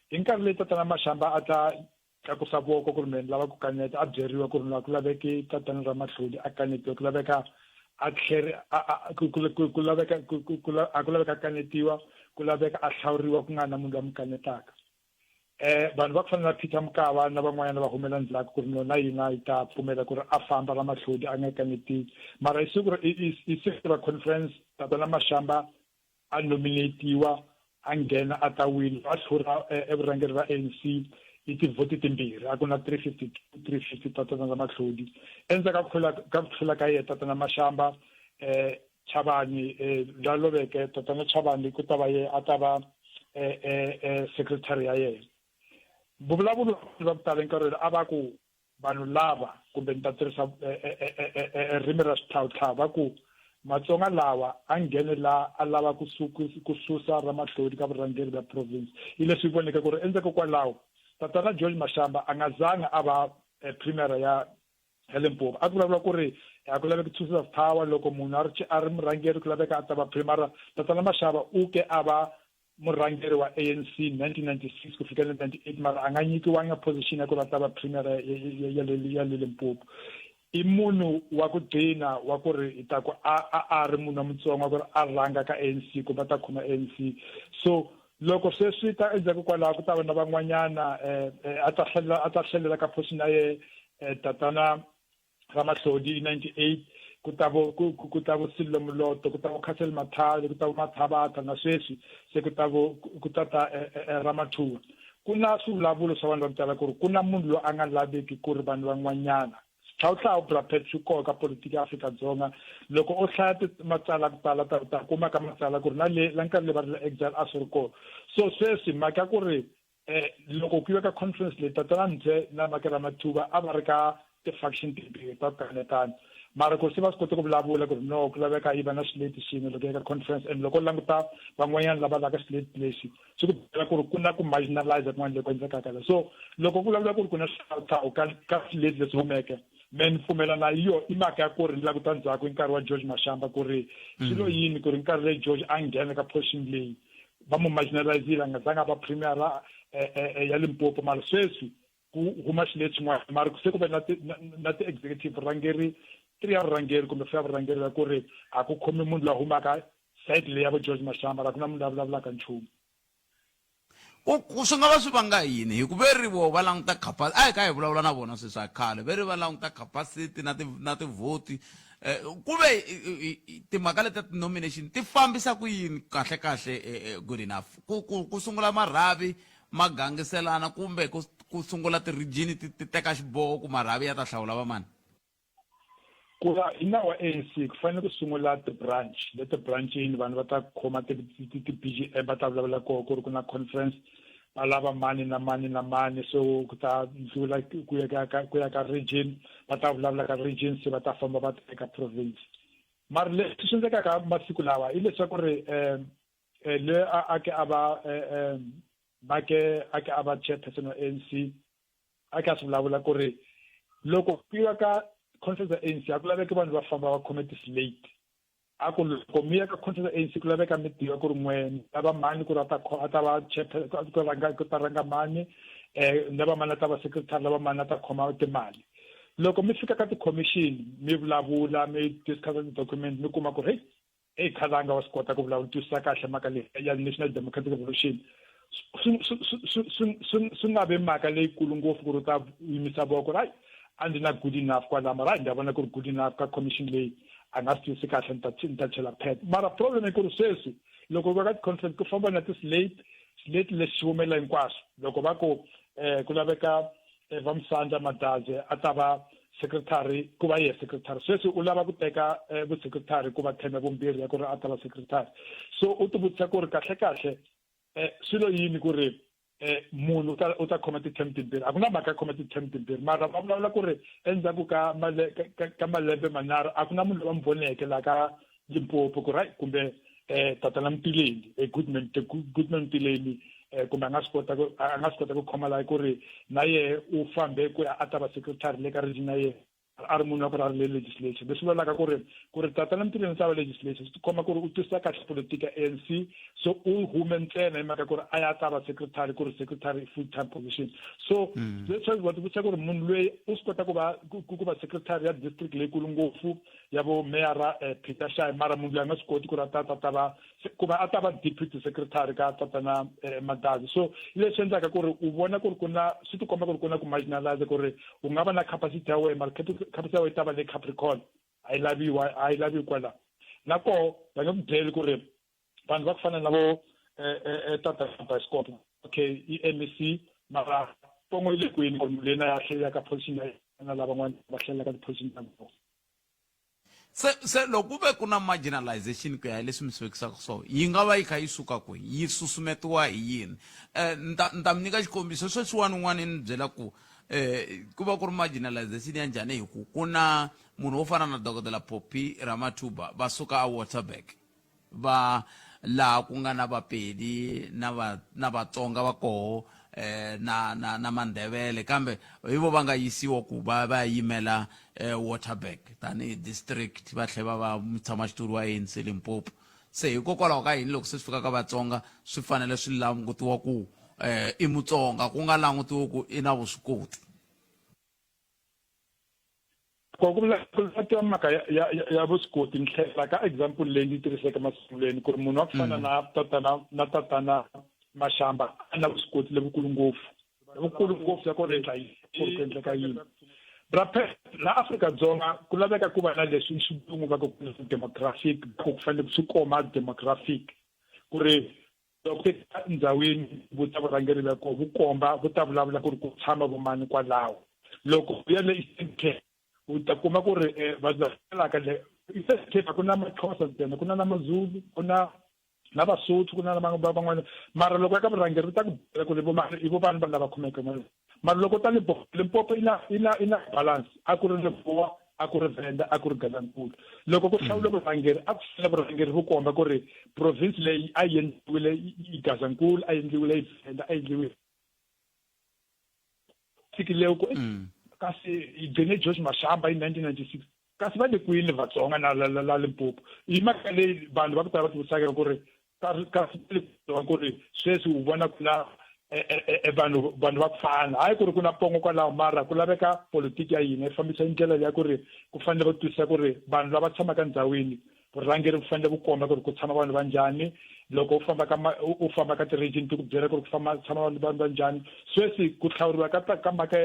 hi nkarhi leyi tatana Mashamba a ta tlakusa voko ku ri meni lava ku kaneta a byeriwa ku ri laha ku laveki tatana Ramahlodi a kanetiwa ku laveka a ku laveka kanetiwa ku laveka a hlawuriwa ku nga na munhu loyi a mi kanetaka vanhu va ku fana na Peter Mokaba na van'wanyana va humela ndzhaku ku ri na yina yi ta pfumela ku ri a famba Ramahlodi a nga kanetiwi mara hi siku ra conference tatana Mashamba a nominatiwa a nghena a ta wina a hlura evurhangeri va ANC hi tivhoti timbirhi a ku na 350 tatana Ramahlodi endzhaku ka ku hlula ka yena tatana Mashamba Chabani la loveke tatana Chabani ku ta va ye a ta va secretary ya yena vulavula va ku tala nkarhi a va ku vanhu lava kumbe ni ta tirhisa ririmi ra xihlawuhlawu va ku Matsonga lawa a nghene la a lava ku susa Ramahlodi ka vurhangeri bya province hi leswi voneke ku ri endzhaku kwalaho tatana George Mashamba a nga zanga a va premier ya Limpopo a ku vulavula ku ri a ku laveka two of power loko munhu a ri murhangeri ku laveka a ta va premier tatana Mashamba u ke a va murhangeri wa ANC 1996 ku fika 1998 mara a nga nyikiwanga position ya ku va ta va premier ya le Limpopo i munhu wa ku dina wa ku ri i ta ku a ri munhu wa Mutsonga ku ri a rhanga ka ANC ku va ta khoma ANC so loko sweswi ta endzhaku kwalaho ku ta va na van'wanyana a ta hlelela ka position ya ye tatana Ramahlodi 98 ku ta vo Sillo Moloto ku ta vo Castle Mathale ku ta vo Mathabata na sweswi se ku ta Ramathuba ku na swivulavulo swa vanhu va ku tala ku ri ku na munhu loyi a nga laveki ku ri vanhu van'wanyana hlawuhlawu Brapet swi koka ka politiki ya Afrika-Dzonga loko u hlaya matsalwa ku tala ta kuma ka matsalwa ku ri na la nkarhi leyi va ri exile a swi ri kona so sweswi mhaka ku ri loko ku yiwa ka conference leyi tatana Mzee na Makela Mathuba a va ri ka ti-faction timbirhi ta ku kanetana mara ku se va swi kota ku vulavula ku ri no ku laveka yi va na xileti xin'we loko ya ka conference and loko u languta van'wanyana lava laka xileti lexi swi ku byela ku ri ku na ku marginalize kun'wana leyi ku endlekaka la so loko ku vulavula ku ri ku na xihlawuhlawu ka xileti leswi humeke men pfumelana hiyo i mhaka ya ku ri ni languta ndzhaku hi nkarhi wa George Mashamba ku ri swilo yini ku ri nkarhi leyi George a nghena ka position leyi va mu marginalizile a nga zanga va premier ya Limpopo mara sweswi ku huma xileti xin'wana mara se ku ve na ti-executive rhangeri 3 ya vurhangeri kumbe 4 ya vurhangeri ya ku ri a ku khomi munhu la humaka side leyi ya vo George Mashamba la ku na munhu la vulavulaka nchumu swi nga va swi vanga yini hi ku veri vo va languta capacity a hi ka hi vulavula na vona sweswi a khale veri va languta capacity na tivhoti ku ve timhaka leti ta ti-nomination ti fambisa ku yini kahle good enough ku sungula marhavi ma gangiselana kumbe ku sungula ti-region ti teka xiboho ku marhavi ya ta hlawula vamani kuva inawa ANC kufanele kusungula ti-branch leti branchini vanhu va ta khoma ti-BGM va ta vulavula koho ku ri ku na conference va lava mani na mani na mani so ku ta ndlula ku ya ka region va ta vulavula ka region se va ta famba va ta eka province mara leswi swi endlekaka masiku lawa hi leswaku ri le ake aba chairperson wa ANC ake a swi vulavula ku ri loko ku yiwa ka conference ya ANC a ku laveki vanhu va famba va committee slate a ku loko mi ya ka conference ya ANC ku laveka mi tiva ku ri n'we lava mani ku ri a ta va ku ta ranga mani lava mani a ta va secretary lava mani a ta khoma timali loko mi fika ka ti-commission mi vulavula mi discussa ti-document mi kuma ku ri hey khalanga wa swi kota ku vulavula twisisa kahle mhaka leyi ya National Democratic Revolution swi nga vi mhaka leyikulu ngopfu ku ri ta yimisa voko hayi a ndzi na good enough kwala mara ndzi vona ku ri good enough ka commission leyi a nga swi twisisi kahle ni ta chela pet mara problem i ku ri sweswi loko va ka ti-conference ku famba na ti-slate leswi humela hinkwaswo loko va ku ku laveka Vamsandra Madaze a ta va secretary ku va ye secretary sweswi u lava ku teka vu-secretary ku va theme vumbirhi ya ku ri a ta va secretary so u ti vutisa ku ri kahle swilo yini ku ri munhu u ta khoma ti-term timbirhi a ku na mhaka ya khoma ti-term timbirhi mara va vulavula ku ri endzhaku ka malembe manharhu a ku na munhu lava mi voneke la ka Limpopo ku ri kumbe tatana Mtileni Goodman Mtileni kumbe a nga swi kota ku khoma laha ku ri na ye u fambe ku ya a ta va secretary le ka region na ye a ri munhu wa ku ri a ri le legislation leswi vulaka ku ri tatana Mtileni ta va legislation swi tikomba ku ri u twisisa kahle politika ANC so u hume ntsena hi mhaka ku ri a ya ta va secretary ku ri secretary full time position so leswi va tivutisa ku ri munhu loyi u swi kota ku va secretary ya district leyikulu ngopfu ya vo meyara Peter Shai mara munhu loyi a nga swi koti ku ri a ta va deputy secretary ka tatana Madazi so leswi endlaka ku ri u vona ku ri swi tikomba ku ri ku na ku marginalize ku ri u nga va na capacity ya wena mara capacity ya wena ta va le Capricorn a yi laviwi kwala nako va nge ku byeli ku ri vanhu va ku fana na vo tatana Bioscope okay i-MEC mara pongo ile kwini ku munhu lena ya hlelela ka position ya yena lava van'wana va hlelela ka ti-position ta vona se loko ku ve ku na marginalization ku ya hi leswi mi swi vekisaka swona yi nga va yi kha yi suka kwihi yi susumetiwa hi yini ni ta mi nyika xikombiso sweswiwani un'wana ni byela ku ku va ku ri marginalization ya njhani hi ku ku na munhu wo fana na dokodela Poppy Ramathuba va suka a Waterberg va laha ku nga na Vapedi na Vatsonga va koho na Mandebele kambe hi vo va nga yisiwa ku va yimela Waterberg tanihi district va tlhela va mutshamaxitulu wa ANC Limpopo se hikokwalaho ka yini loko se swi fika ka Vatsonga swi fanele swi langutiwa ku i Mutsonga ku nga langutiwa ku i na vuswikoti ku vulavuriwa mhaka ya vuswikoti ni tlhela ka example leyi ni tirhiseke masungulweni ku ri munhu wa ku fana na tatana Mashamba a na vuswikoti lebukulu ngopfu ya ku endleka yini la Afrika-Dzonga ku laveka ku va na leswi xilungu va ku demographic ku fanele swi koma demographic ku ri loko ndhawini vutarhangeri va koho vukomba vu ta vulavula ku ri ku tshama vumani kwalaho loko u ya le Eastern Cape u ta kuma ku ri vazelaka le Eastern Cape ku na Maxhosa ntsena ku na maZulu ku na Vasotho ku na van'wana mara loko eka vurhangeri ri ta ku byela ku ri i vo vanhu va lava khomeke mara loko ta Limpopo i na balance a ku ri Lebowa a ku ri Venda a ku ri Gazankulu loko ku hlawula vurhangeri a ku hlawula vurhangeri vu komba ku ri province leyi a yi endliwile i Gazankulu a yi endliwile i Venda a yi endliwile fikile ku kasi Jene George Mashamba hi 1996 kasi va le kwini Vatsonga na la Limpopo hi mhaka leyi vanhu va ku tala va tivutisaka ku ri kasi ku ri sweswi u vona ku na vanhu va ku fana hayi ku ri ku na pongo kwalaho mara ku laveka politiki ya hina yi fambisa ndlela ya ku ri ku fanele va twisisa ku ri vanhu lava tshamaka ndhawini vurhangeri ku fanele vu komba ku ri ku tshama vanhu va njhani loko u famba ka ti-region ti ku byela ku ri ku tshama vanhu va njhani sweswi ku hlawuriwa ka mhaka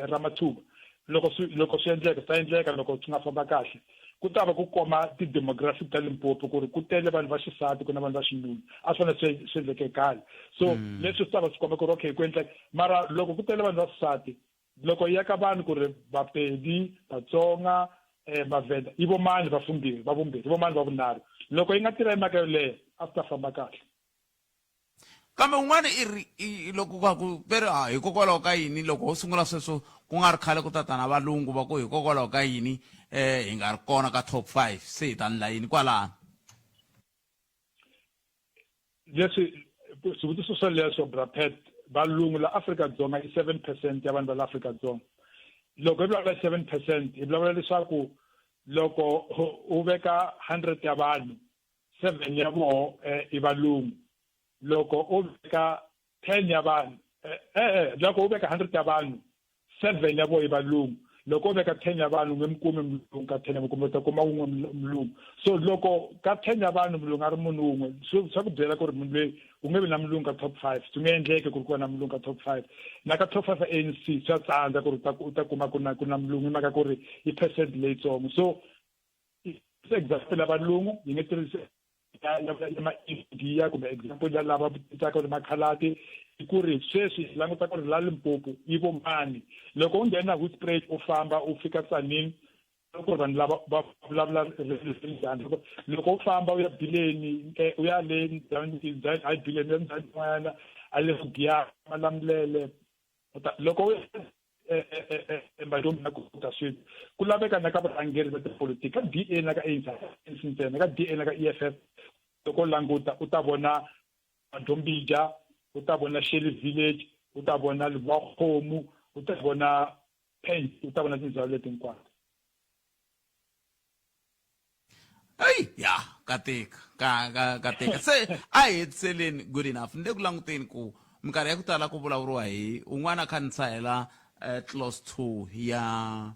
Ramathuba loko swi endleka swi ta endleka loko swi nga famba kahle ku ta va ku koma ti-demographic ta Limpopo ku ri ku tele vanhu va xisati ku na vanhu va xinuna a swi fanele swi endleke khale so leswi swi ta va swi komba ku ri okay ku endleka mara loko ku tele vanhu va xisati loko ya ka vanhu ku ri Vapedi Vatsonga Mavenda ivo mani vavumbirhi ivo mani vavunharhu loko yi nga tirha emhaka yoleyo a swi ta famba kahle kambe un'wana i loko ka ku peri hikokwalaho ka yini loko ho sungula sweswo ku nga ri khale ku tata na valungu va ku hikokwalaho ka yini hi nga ri kona ka top 5 se hi ta ndla yini kwalano leswi swivutiso swoleswo brapet valungu la Afrika-Dzonga i 7% ya vanhu va la Afrika-Dzonga loko hi vulavula 7% hi vulavula leswaku loko u veka 100 ya vanhu 7 ya voho i valungu loko u veka 10 ya vanhu loko u veka 100 ya vanhu 7 ya voho i valungu loko u veka 10 ya vanhu nge mukumi mulungu ka 10 mukumi ta kuma un'we mulungu so loko ka 10 ya vanhu mulungu a ri munhu un'we swa ku byela ku ri munhu loyi u nge vi na mulungu ka top 5 swi nga endleki ku ri ku na mulungu ka top 5 na ka top 5 ya ANC swa tsandza ku ri u ta kuma ku na mulungu hi mhaka ku ri i percent leyitsongo so example ya valungu yi nge tirhisi ya ma-India kumbe example ya lava vitaka ri makhalati i ku ri sweswi hi languta ku ri la Limpopo i vo mani loko u nghena Hoedspruit u famba u fika Tzaneen loko vanhu lava va vulavula njhani loko u famba u ya Bileni u ya le hayi Bileni ya ndhawu yin'wana a le Giyani Malamulele loko u emadomi na kuta sweswi ku laveka na ka vurhangeri va tipolitiki ka DA na ka ANC ntsena ka DA na ka EFF loko u languta u ta vona Madombija u ta vona Shelly Village u ta vona Libakomu u ta vona Penn u ta vona tindhawu leti hinkwato ya katika se a hi hetiseleni good enough ni le ku languteni ku minkarhi ya ku tala ku vulavuriwa hi un'wana kha ni tsahela clause 2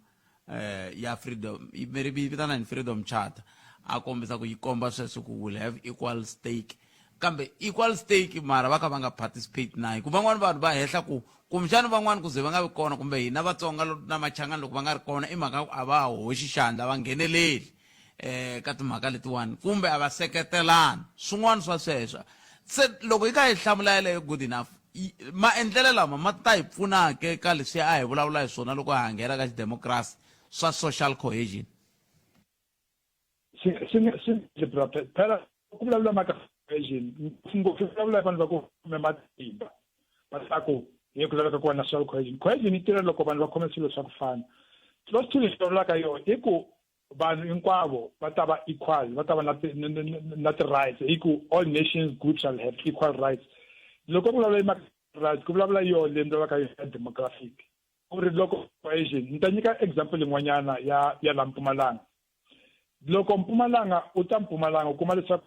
ya freedom vitana ni freedom charter a kombisa ku yi komba sweswo ku will have equal stake kambe equal stake mara va kha va nga participate na ku van'wana vanhu va hehla ku kumbexani van'wana ku ze va nga vi kona kumbe hina vatsonga na machangani loko va nga ri kona i mhaka a va hoxi xandla va ngheneleli ka timhaka letiwani kumbe a va seketelani swin'wana swa sweswo se loko hi kha hi hlamula yeleyo good enough maendlelo lama ma ta hi pfunake ka leswi a hi vulavula hi swona loko hi nghena ka xidemocracy swa social cohesion phela ku vulavula maka cohesion ngopfu vulavula vanhu va ku khome matimba va ta ku hi ku laveka ku va na social cohesion yi tirha loko vanhu va khome swilo swa ku fana clause 2 lexi vulavulaka yona i ku vanhu hinkwavo va ta va equal va ta va na ti-rights hi ku all nations groups shall have equal rights loko ku vulavula rights ku vulavula yona leyi vulavulaka ya demographic ku ri loko cohesion ni ta nyika example yin'wanyana ya la Mpumalanga loko Mpumalanga u ta Mpumalanga u kuma leswaku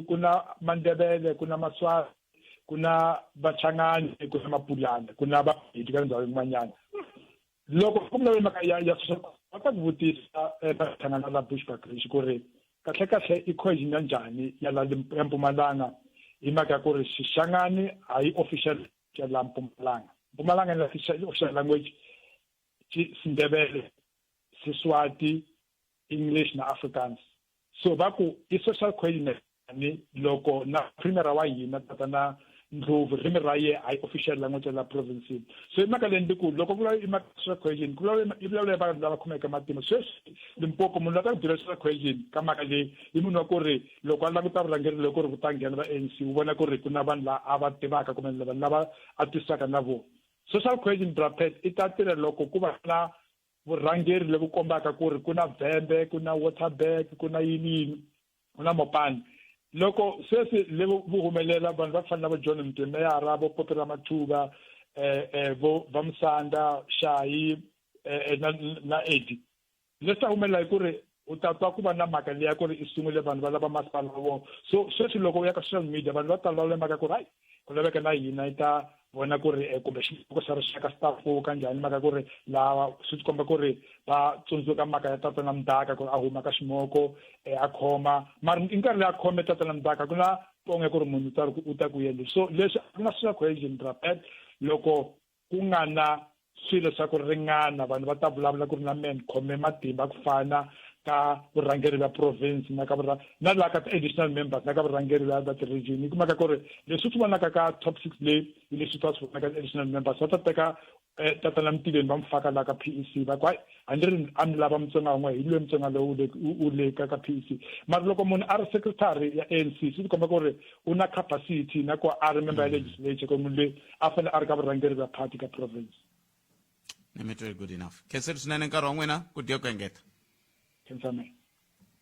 ku na Mandebele ku na Maswati ku na Vachangani ku na Mapulana ku na Bapedi ka ndhawu yin'wanyana loko ku vulavula mhaka ya va ta ku vutisa hlangana la Bushbuckridge ku ri kahle i cohesion ya njhani ya Mpumalanga hi mhaka ku ri Xixangani a hi official ya la Mpumalanga na official language Xindebele Siswati English na Afrikaans so va ku i social cohesion ni loko na premier wa hina tatana Ndlovu ririmi ra ye a hi official language ya la province so hi mhaka leyi ku loko ku i social cohesion ku vulavula vanhu lava khomeka matimba sweswi Limpopo munhu la ta ku byela social cohesion ka mhaka leyi hi munhu wa ku ri loko a languta vurhangeri loko ku ri ku ta nghena va ANC u vona ku ri ku na vanhu lava a va tivaka kumbe vanhu lava a twisaka na vona social cohesion brapet i ta tirha loko ku va na vurhangeri levi kombaka ku ri ku na Vhembe ku na Waterberg ku na yini ku na Mopani loko sweswi levo vuhumelela vanhu va fana na vo John Mtemeyara vo Popela Mathuba vo Vamsanda Shayi na Eddie leswi ta humelela hi ku ri u ta twa ku va na mhaka leya ku ri i sungule vanhu va lava masipala wa vona so sweswi loko u ya ka social media vanhu va tala va vulemaka ku ri hayi ku laveka na hina yi ta vona ku ri kumbe xiloko xa rixaka staff ka njhani mhaka ku ri lava swi tikomba ku ri va tsundzuka mhaka ya tatana Mdaka ku ri a huma ka ximoko a khoma mara i nkarhi leyi a khome tatana Mdaka ku na ponge ku ri munhu u ta ku yendle so leswi a ku na social cohesion brapet loko ku nga na swilo swa ku ringana vanhu va ta vulavula ku ri na men khome matimba ku fana ka vurhangeri va province na ka na la ka additional members na ka vurhangeri va ti-region hi kumaka ku ri leswi swi vonaka ka top 6 leyi hi leswi swi vonaka additional members va ta teka tata lamtileni va mfaka la ka PEC va kwa a ni ri a ni lava mutsonga n'we hi loyi mutsonga lowu u le ka PEC mara loko munhu a ri secretary ya ANC swi komba ku ri u na capacity na ku a ri member ya legislature ku munhu loyi a fanele a ri ka vurhangeri bya party ka province. Nemetwe good enough. Khenseli swinene nkarhi wa n'wina ku diya ku engeta. Khensame.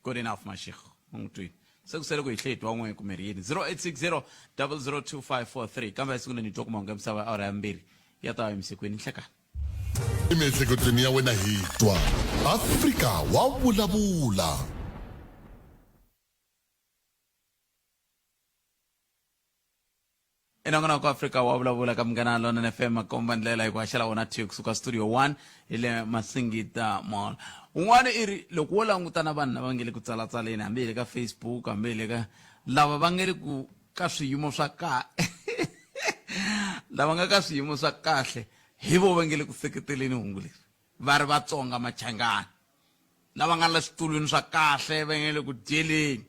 Good enough mashikho ungitwini. Sekusele ku hihle hitwa n'we kumeriyeni 0860 002543 kambe siku ni twa ku mahungu ya misava awara ya mbirhi ya ta emisikwini hleka. Imiehleketweni ya wena hi twa Afrika wa vulavula. Inangona ku Afrika wa vulavula ka Munghana Lonene FM komba ndlela hi ku haxela wona Tiyo kusuka studio 1 ile Masingita Mall. Un'wana iri loko wo langutana vanhu lava nge le ku tsalatsaleni hambi le ka Facebook hambi le ka lava va nge ri ku ka swiyimo swa lava nga ka swiyimo swa kahle hi vo va nge le ku seketeleni hungu leri va ri Vatsonga Machangana lava nga la switulwini swa kahle va nge le ku dyeleni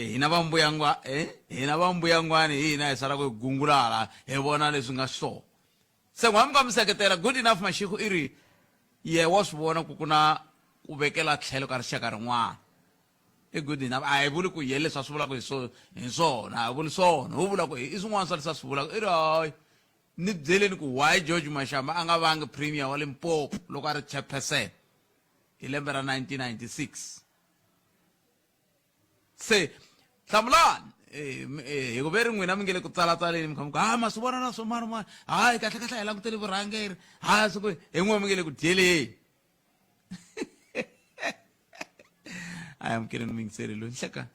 hina va mbuyangwa hina va mbuyangwani hina hi sala ku gungulala hi vona leswi nga so se n'wami ka miseketela good enough mashikho iri ye wa swi vona ku kuna ku vekela tlhelo ka rixaka rin'wana good enough a hi vuli ku yele swa swi vula ku hi swona a hi vuli swona wu vula ku i swin'wana swa leswi swi vula ku iri hayi ni byeleni ku why George Mashamba a nga vangi premier wa Limpopo loko a ri chairperson hi lembe ra 1996 se hlamulani hi ku veri n'wina mi nge le ku tsalatsaleni mi kha mi ku ma swi vona na swo mani hayi kahle kahle hi langutele vurhangeri hayi swi ku hi n'we mi nge le ku dyeleni I am kidding mi ngiseri lo nhleka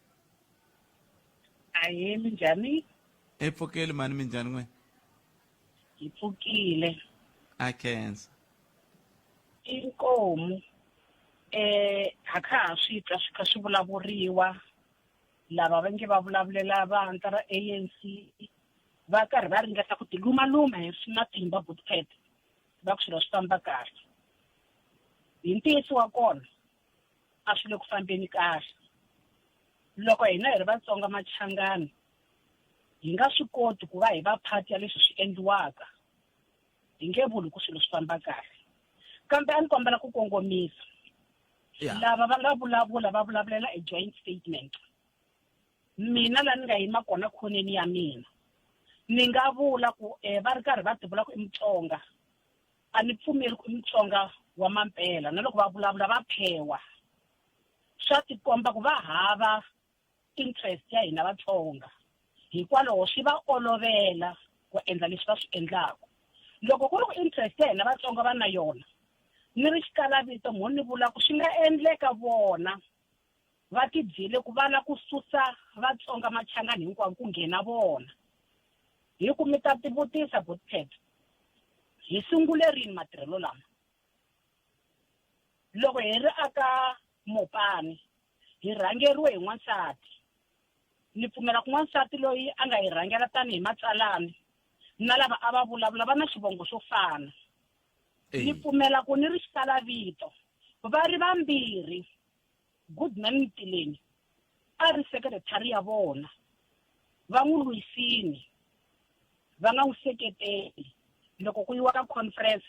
Ahee minjhani? Hi pfukile mani minjhani n'we Hi pfukile. a khensa Inkomo a kha ha swi twa swi kha swi vulavuriwa lava va nge va vulavulela vantshwa ra ANC va karhi va ringeta ku tilumaluma hi matimba Buttpet va ku swilo swi famba kahle hi ntiyiso wa kona a swi le ku fambeni kahle loko hina hi ri Vatsonga Machangana hi nga swi koti ku va hi va phati ya leswi swi endliwaka hi nge vuli ku swilo swi famba kahle kambe a ni kombela ku kongomisa lava va nga vulavula va vulavulela a joint statement mina la ni nga yima kona khoneni ya mina ni nga vula ku va ri karhi va tivula ku i Mutsonga a ni pfumeli ku i Mutsonga wa mampela na loko va vulavula va phewa swa tikomba ku va hava interest ya hina Vatsonga hikwalaho swi va olovela ku endla leswi va swi endlaka loko ku ri ku interest ya hina Vatsonga va na yona ni ri xikalavito mo ni vula ku swi nga endleka vona va tibyile ku va la ku susa Vatsonga Machangana hinkwavo ku nghena vona hi ku mi ta tivutisa Buttpet hi sungule rini matirhelo lama loko hi ri aka Mopani hi rhangeriwe hi n'wansati ni pfumela ku n'wansati loyi a nga hi rhangela tani hi matsalani na lava a va vulavula va na xivongo xo fana ni pfumela ku ni ri xikalavito va ri vambirhi Goodman Mtileni a ri secretary ya vona va n'wi lwisini va nga n'wi seketeli loko ku yiwa ka conference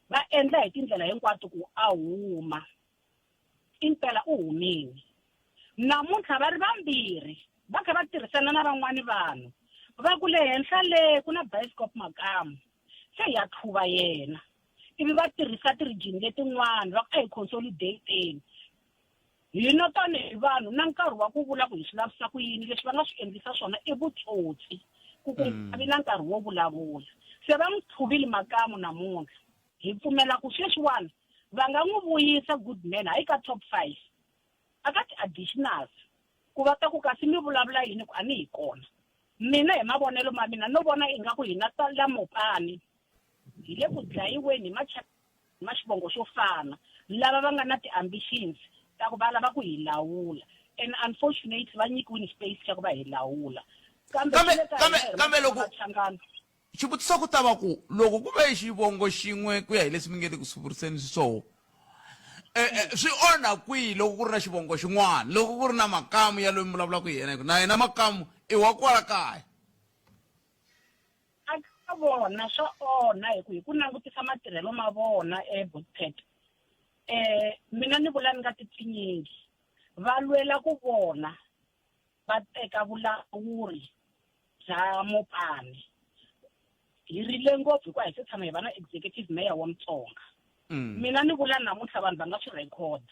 va endla hi tindlela hinkwato ku a huma impela u humini namuntlha va ri vambirhi va kha va tirhisana na van'wani vanhu va ku le henhla le ku na Bioscope Makamu se ya thuva yena ivi va tirhisa tirijini letin'wana va ku a hi consolidateni hina tanihi vanhu na nkarhi wa ku vula ku hi swi lavisa ku yini leswi va nga swi endlisa swona i vutsotsi ku vi na nkarhi wo vulavula se va n'wi thuvile Makamu namuntlha hi pfumela ku sweswiwani va nga n'wi vuyisa Goodman hayi ka top 5 aka ti-additionals ku va ta ku kasi mi vulavula yini ku a ni hi kona mina hi mavonelo ma mina no vona ingaku hina la Mopani hi le ku dlayiweni hi maxivongo xo fana lava va nga na ti-ambitions ta ku va lava ku hi lawula and unfortunately va nyikiwini space xa ku va hi lawula kambe loko xivutiso ku ta va ku loko ku ve xivongo xin'we ku ya hi leswi mi nge le ku suvuriseni swona swi onha kwihi loko ku ri na xivongo xin'wana loko ku ri na Makamu ya loyi mi vulavulaka hi yena na yena Makamu i wa kwala kaya a vona swa ona hi ku langutisa matirhelo ma vona eBootpet. Mina ni vula ni nga titlinyingi va lwela ku vona va teka vulawuri bya Mopani. Hi rile ngopfu hi ku hi se tshama hi va na executive mayor wa Mtsonga. Mina ni vula namuntlha vanhu va nga swi record.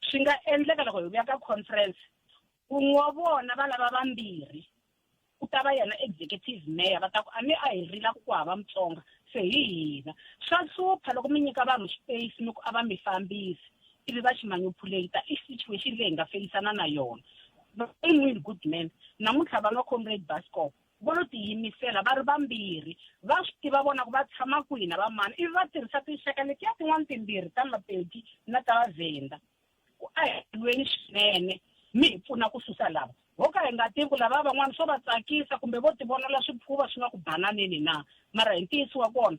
Swi nga endleka loko hi vuya ka conference kun'we vona va lava vambirhi ku ta va yena executive mayor va ta ku a hi rila ku hava Mtsonga se hi hina. Swa hlupha loko mi nyika vanhu space ni ku a va mi fambisi ivi va xi manipulate i situation leyi nga felisana na yona. Anyway, good man namuntlha va nga Comrade Basco vo lo tiyimisela va ri vambirhi va swi tiva vona ku va tshama kwihi na va mani ivi va tirhisa tinxaka letiya tin'wana timbirhi ta Mapedi na ta Vavenda ku a hi lweni swinene mi hi pfuna ku susa lava ho ka hi nga tivi ku lava van'wana swo va tsakisa kumbe vo tivonela swipfuva swi nga ku bananeni na mara hi ntiyiso wa kona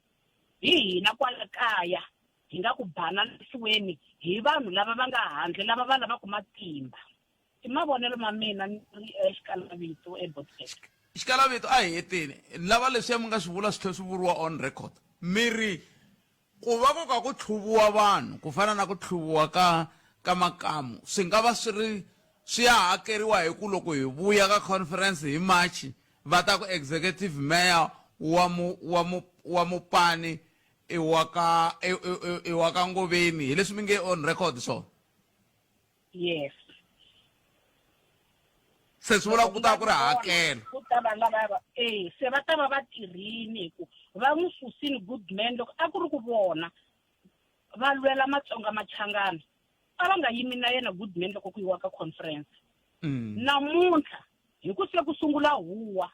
hi hina kwala kaya hi nga ku bananisiweni hi vanhu lava va nga handle lava va lava ku matimba. I mavonelo ma mina ni Xikalavito eBootpet. Xikalavito a hi hetini lava leswi mi nga swi vula swi swi vuriwa on record miri ku va ko ka ku tlhuviwa vanhu ku fana na ku tlhuviwa ka makamu swi nga va swi ya hakeriwa hi ku loko hi vuya ka conference hi March va ta ku executive mayor wa Mopani i wa ka Ngoveni hi leswi mi nge on record so. Yes. Se swi vula ku ta ku ri hakela. Ku ta va lava se va ta va va tirhini ku va n'wi susini good man loko a ku ri ku vona va lwela Matsonga Machangana a va nga yimi na yena good man loko ku yiwa ka conference. Namuntlha hi ku se ku sungula huwa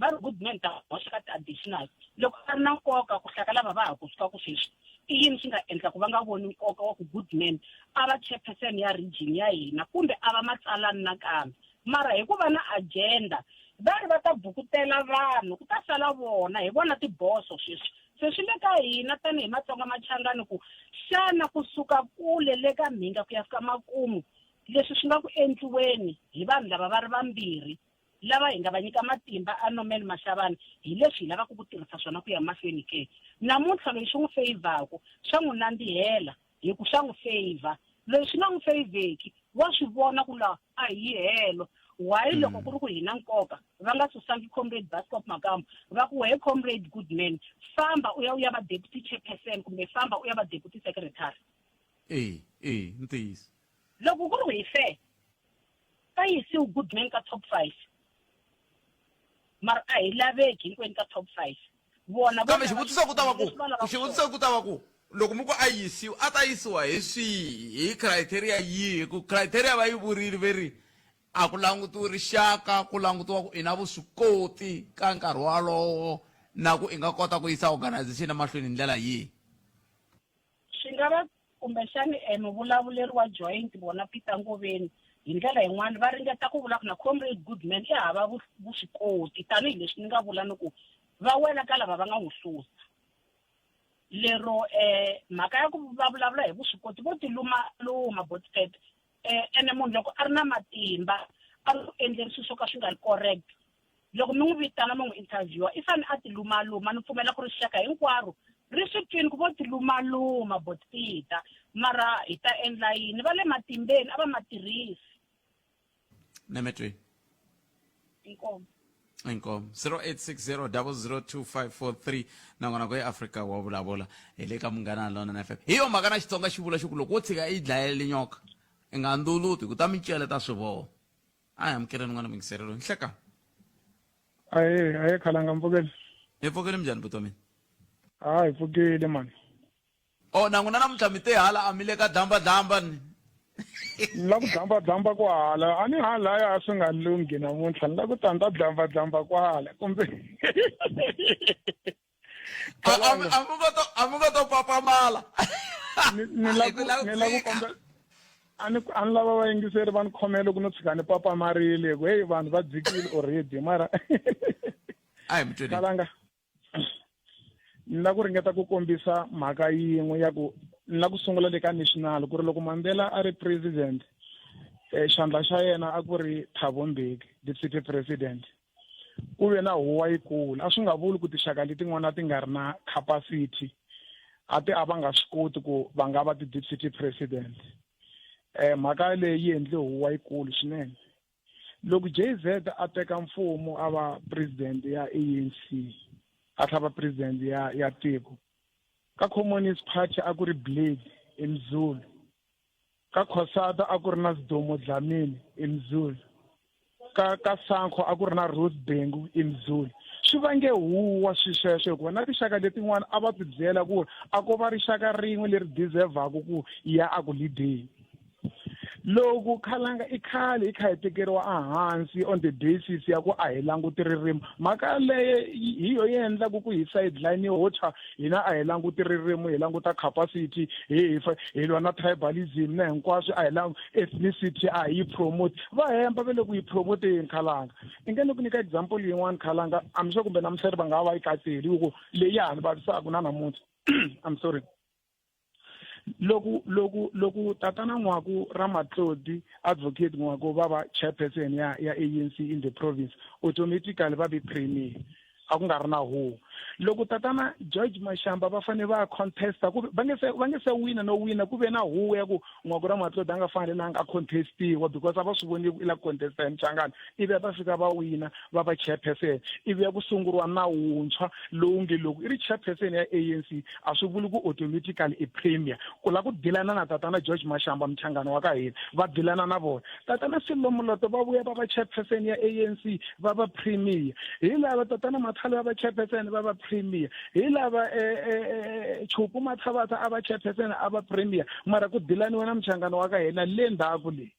va ri good man ta hoxa ka ti-additional loko a ri na nkoka ku hlaka lava va ha ku suka ku sweswi i yini swi nga endla ku va nga voni nkoka wa ku good man a va chairperson ya region ya hina kumbe a va matsalani nakambe mara hi ku va na agenda va ri va ta bukutela vanhu ku ta sala vona hi vona tiboso sweswi se swi le ka hina tanihi Matsonga Machangani ku xana kusuka kule le ka mhinga ku ya fika makumu leswi swi nga ku endliweni hi vanhu lava va ri vambirhi lava hi nga va nyika matimba a Norman Mashavani hi leswi hi lavaka ku tirhisa swona ku ya mahlweni ke namuntlha loyi swi n'wi feyivhaku swa n'wi nandzihela hi ku swa n'wi feyivha loyi swi nga n'wi feyivheki wa swi vona ku lawa a hi helo why loko ku ri ku hina nkoka va nga susangi Comrade Basco Makamu va ku he Comrade Goodman famba u ya va deputy chairperson kumbe famba u ya va deputy secretary. Ntiyiso loko ku ri hi fe ka yisiwa Goodman ka top 5 mara a hi laveki hinkwenu ka top 5 vona kambe xivutiso ku ta va ku loko muku a yisiwa a ta yisiwa hi swihi hi criteria yihi ku criteria va yi vurile veri a ku langutiwa rixaka ku langutiwa ku i na vuswikoti ka nkarhi walowo na ku i nga kota ku yisa organization emahlweni hi ndlela yihi. Swi nga va kumbexani muvulavuleri wa joint vona Peter Ngoveni hi ndlela yin'wana va ringeta ku vula ku na Comrade Goodman i hava vuswikoti tanihileswi ni nga vula ni ku va wela ka lava va nga n'wi susa lero mhaka ya ku va vulavula hi vuswikoti vo tiluma Bootpet ene munhu loko a ri na matimba a ri ku endleri swilo swo ka swi nga ri correct loko mi n'wi vitana mi n'wi interviewa i fanele a tilumaluma ni pfumela ku ri xaka hinkwaro ri swi twini ku vo tilumaluma Bootpet mara hi ta endla yini va le matimbeni a va ma tirhisi. Nemetwe Inkomo 0860002543 nangona ku eAfrika wa vulavula hi le ka Munghana Lonene FM hi yo mhaka na Xitsonga xi vula xi ku loko wo tshika i dlayele nyoka i nga nduluti ku ta mi celeta swivoho a hi amukeleni n'wana mingiselelo nhleka aye khalanga mpfukeni hi pfukile minjhani vutomini hi pfukile mani nanguna namuntlha mi te hala a mi le ka damba ni la ku damba ku hala a ni halaya a swi nga lungi namuntlha ni la ku tanda damba ku hala kumbe amu nga to papamala ni la ku kombe ani lava va yingiseri va ni khomela ku no tshika ni papamarile ku hey vanhu va dzikile already mara ayi mutweni kalanga ni la ku ringeta ku kombisa mhaka yin'we ya ku ni la ku sungula le ka national ku ri loko Mandela a ri president xandla xa yena a ku ri Thabo Mbeki deputy president ku ve na huwa yikulu a swi nga vuli ku tinxaka letin'wana ti nga ri na capacity a va nga swi koti ku va nga va ti-deputy president mhaka leyi yi endle huwa yikulu swinene loko JZ a teka mfumo a va president ya ANC a tlhava president ya tiko ka Communist Party a ku ri Blade eMzulu ka COSATA a ku ri na Sidomo Dlamini eMzulu ka Sankho a ku ri na Rose Bengu eMzulu swi vange huwa sweswo hikuva na tinxaka letin'wana a va tibyela ku a ko va rixaka rin'we leri deservaku ku ya a ku leadeni loko khalanga i khale i kha hi tekeriwa ehansi on the basis ya ku a hi languti ririmi mhaka leyi hi yo yi endlaku ku hi sideline hocha hina a hi languti ririmi hi languta capacity hi lwa na tribalism na hinkwaswo a hi languti ethnicity a hi yi promote va hemba ve le ku yi promoteni khalanga i nge ni ku nyika example yin'wana khalanga amsho kumbe namuseri va nga va yi katseli hi ku leyi ya ni vavisaku na namuntlha I'm sorry loku tatana n'waku Ramatlodi advocate n'waku va va chairperson ya ANC in the province automatically va be premier a ku nga ri na huwa loko tatana George Mashamba va fane va contesta ku va nge se wina no wina ku ve na huwa ya ku n'waku Ramatlodi a nga fanelanga a contestiwa because a va swi voni ila contesta hi Mchangani ivi va fika va wina va va chairperson ivi ya ku sunguriwa nawu wuntshwa lowu nge loko i ri chairperson ya ANC a swi vuli ku automatically i premier ku la ku dilana na tatana George Mashamba Mchangani wa ka hina va dilana na vona tatana Sello Moloto va vuya va va chairperson ya ANC va va premier hi lava tatana Mathale va chairperson va va premier hi lava Chupu Mathabatha a va chairperson a va premier mara ku dilaniwa na Mchangani wa ka hina le ndhaku leyi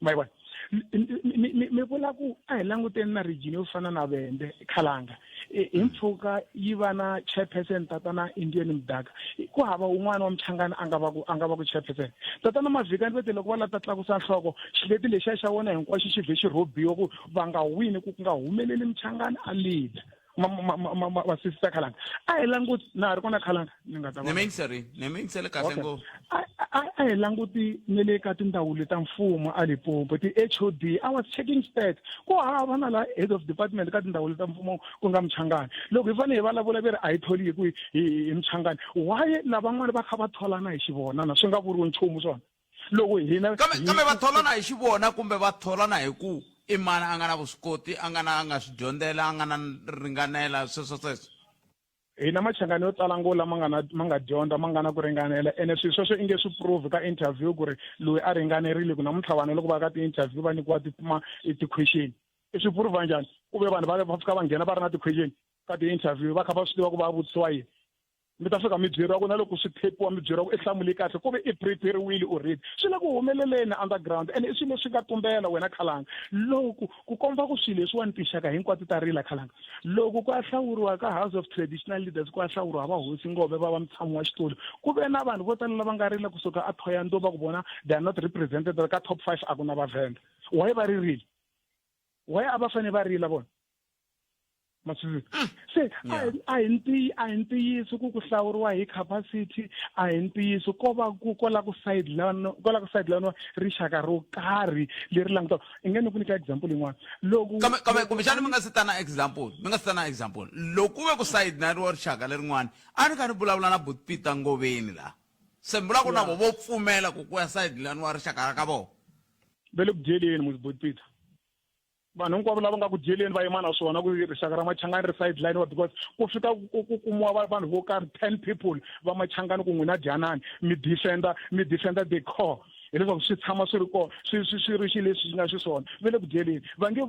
mayiwa mi vula ku a hi languteni na region yo fana na Vende Khalanga hi mpfhuka yi va na chairperson tatana Indian Mdaka ku hava un'wana wa Mchangani a nga va ku chairperson tatana Mavikani vete loko va la ta tlakusa nhloko xileti lexiya xa vona hinkwaxo xi vhe xi rhobiwa ku va nga wini ku nga humeleli Mchangani a leader ma sister Khalanga a hi languti na ha ri kona Khalanga ni nga ta nemingisele kahle ngopfu a hi languti ne le ka tindhawu leta mfumo a Limpopo ti-HOD I was checking stats ku hava na la head of department ka tindhawu leta mfumo ku nga Mchangani loko hi fane hi vulavula ve ri a hi tholi hi Mchangani why lavan'wana va kha va tholana hi xivona na swi nga vuriwi nchumu swona loko hina kambe va tholana hi xivona kumbe va tholana hi ku i mani a nga na vuswikoti a nga swi dyondzela a nga na ringanela sweswo hina Machangani yo tala ngo lama nga dyondza ma nga na ku ringanela ene sweswo i nge swi prove ka interview ku ri loyi a ringanerile ku namuntlha vanhu loko va ka ti-interview va nyikiwa ti-question i swi prove njhani ku ve vanhu va fika va nghena va ri na ti-question ka ti-interview va kha va swi tiva ku va vutisiwa yini mi ta fika mi byeriwa ku na loko swi thepiwa mi byeriwa ku i hlamuli kahle ku ve i prepare-wile already swi le ku humeleleni underground ene i swilo leswi nga tumbela wena Khalanga loko ku komba ku swilo leswiwani tinxaka hinkwato ta rila Khalanga loko ku ya hlawuriwa ka House of Traditional Leaders ku ya hlawuriwa va hosi ngove va va mutshami wa xitulu ku ve na vanhu vo tala lava nga rila kusuka a Thohoyandou va ku vona they are not represented ka top 5 a ku na vaVenda why va ririle why a va fane va rila vona se a hi ntiyiso ku hlawuriwa hi capacity a hi ntiyiso ko va ku kola ku sidelane rixaka ro karhi leri langutaka i nge ni ku nyika example yin'wana loko kambe kumbexani mi nga se tana example loko ku ve ku sidelane rixaka lerin'wana a ni kha ni vulavula na Butpita Ngoveni la se mi vula ku na vo pfumela ku ya sidelane wa rixaka ka vona ve le ku dyeleni Butpita vanhu hinkwavo lava nga ku dyeleni va yima na swona ku rixaka ra Machangani ri sideline because ku fika ku kumiwa vanhu vo karhi 10 people va Machangani ku n'wina Dyanani mi defender the core hileswaku swi tshama swi ri kona swi ri xi leswi swi nga xiswona ve le ku dyeleni va nge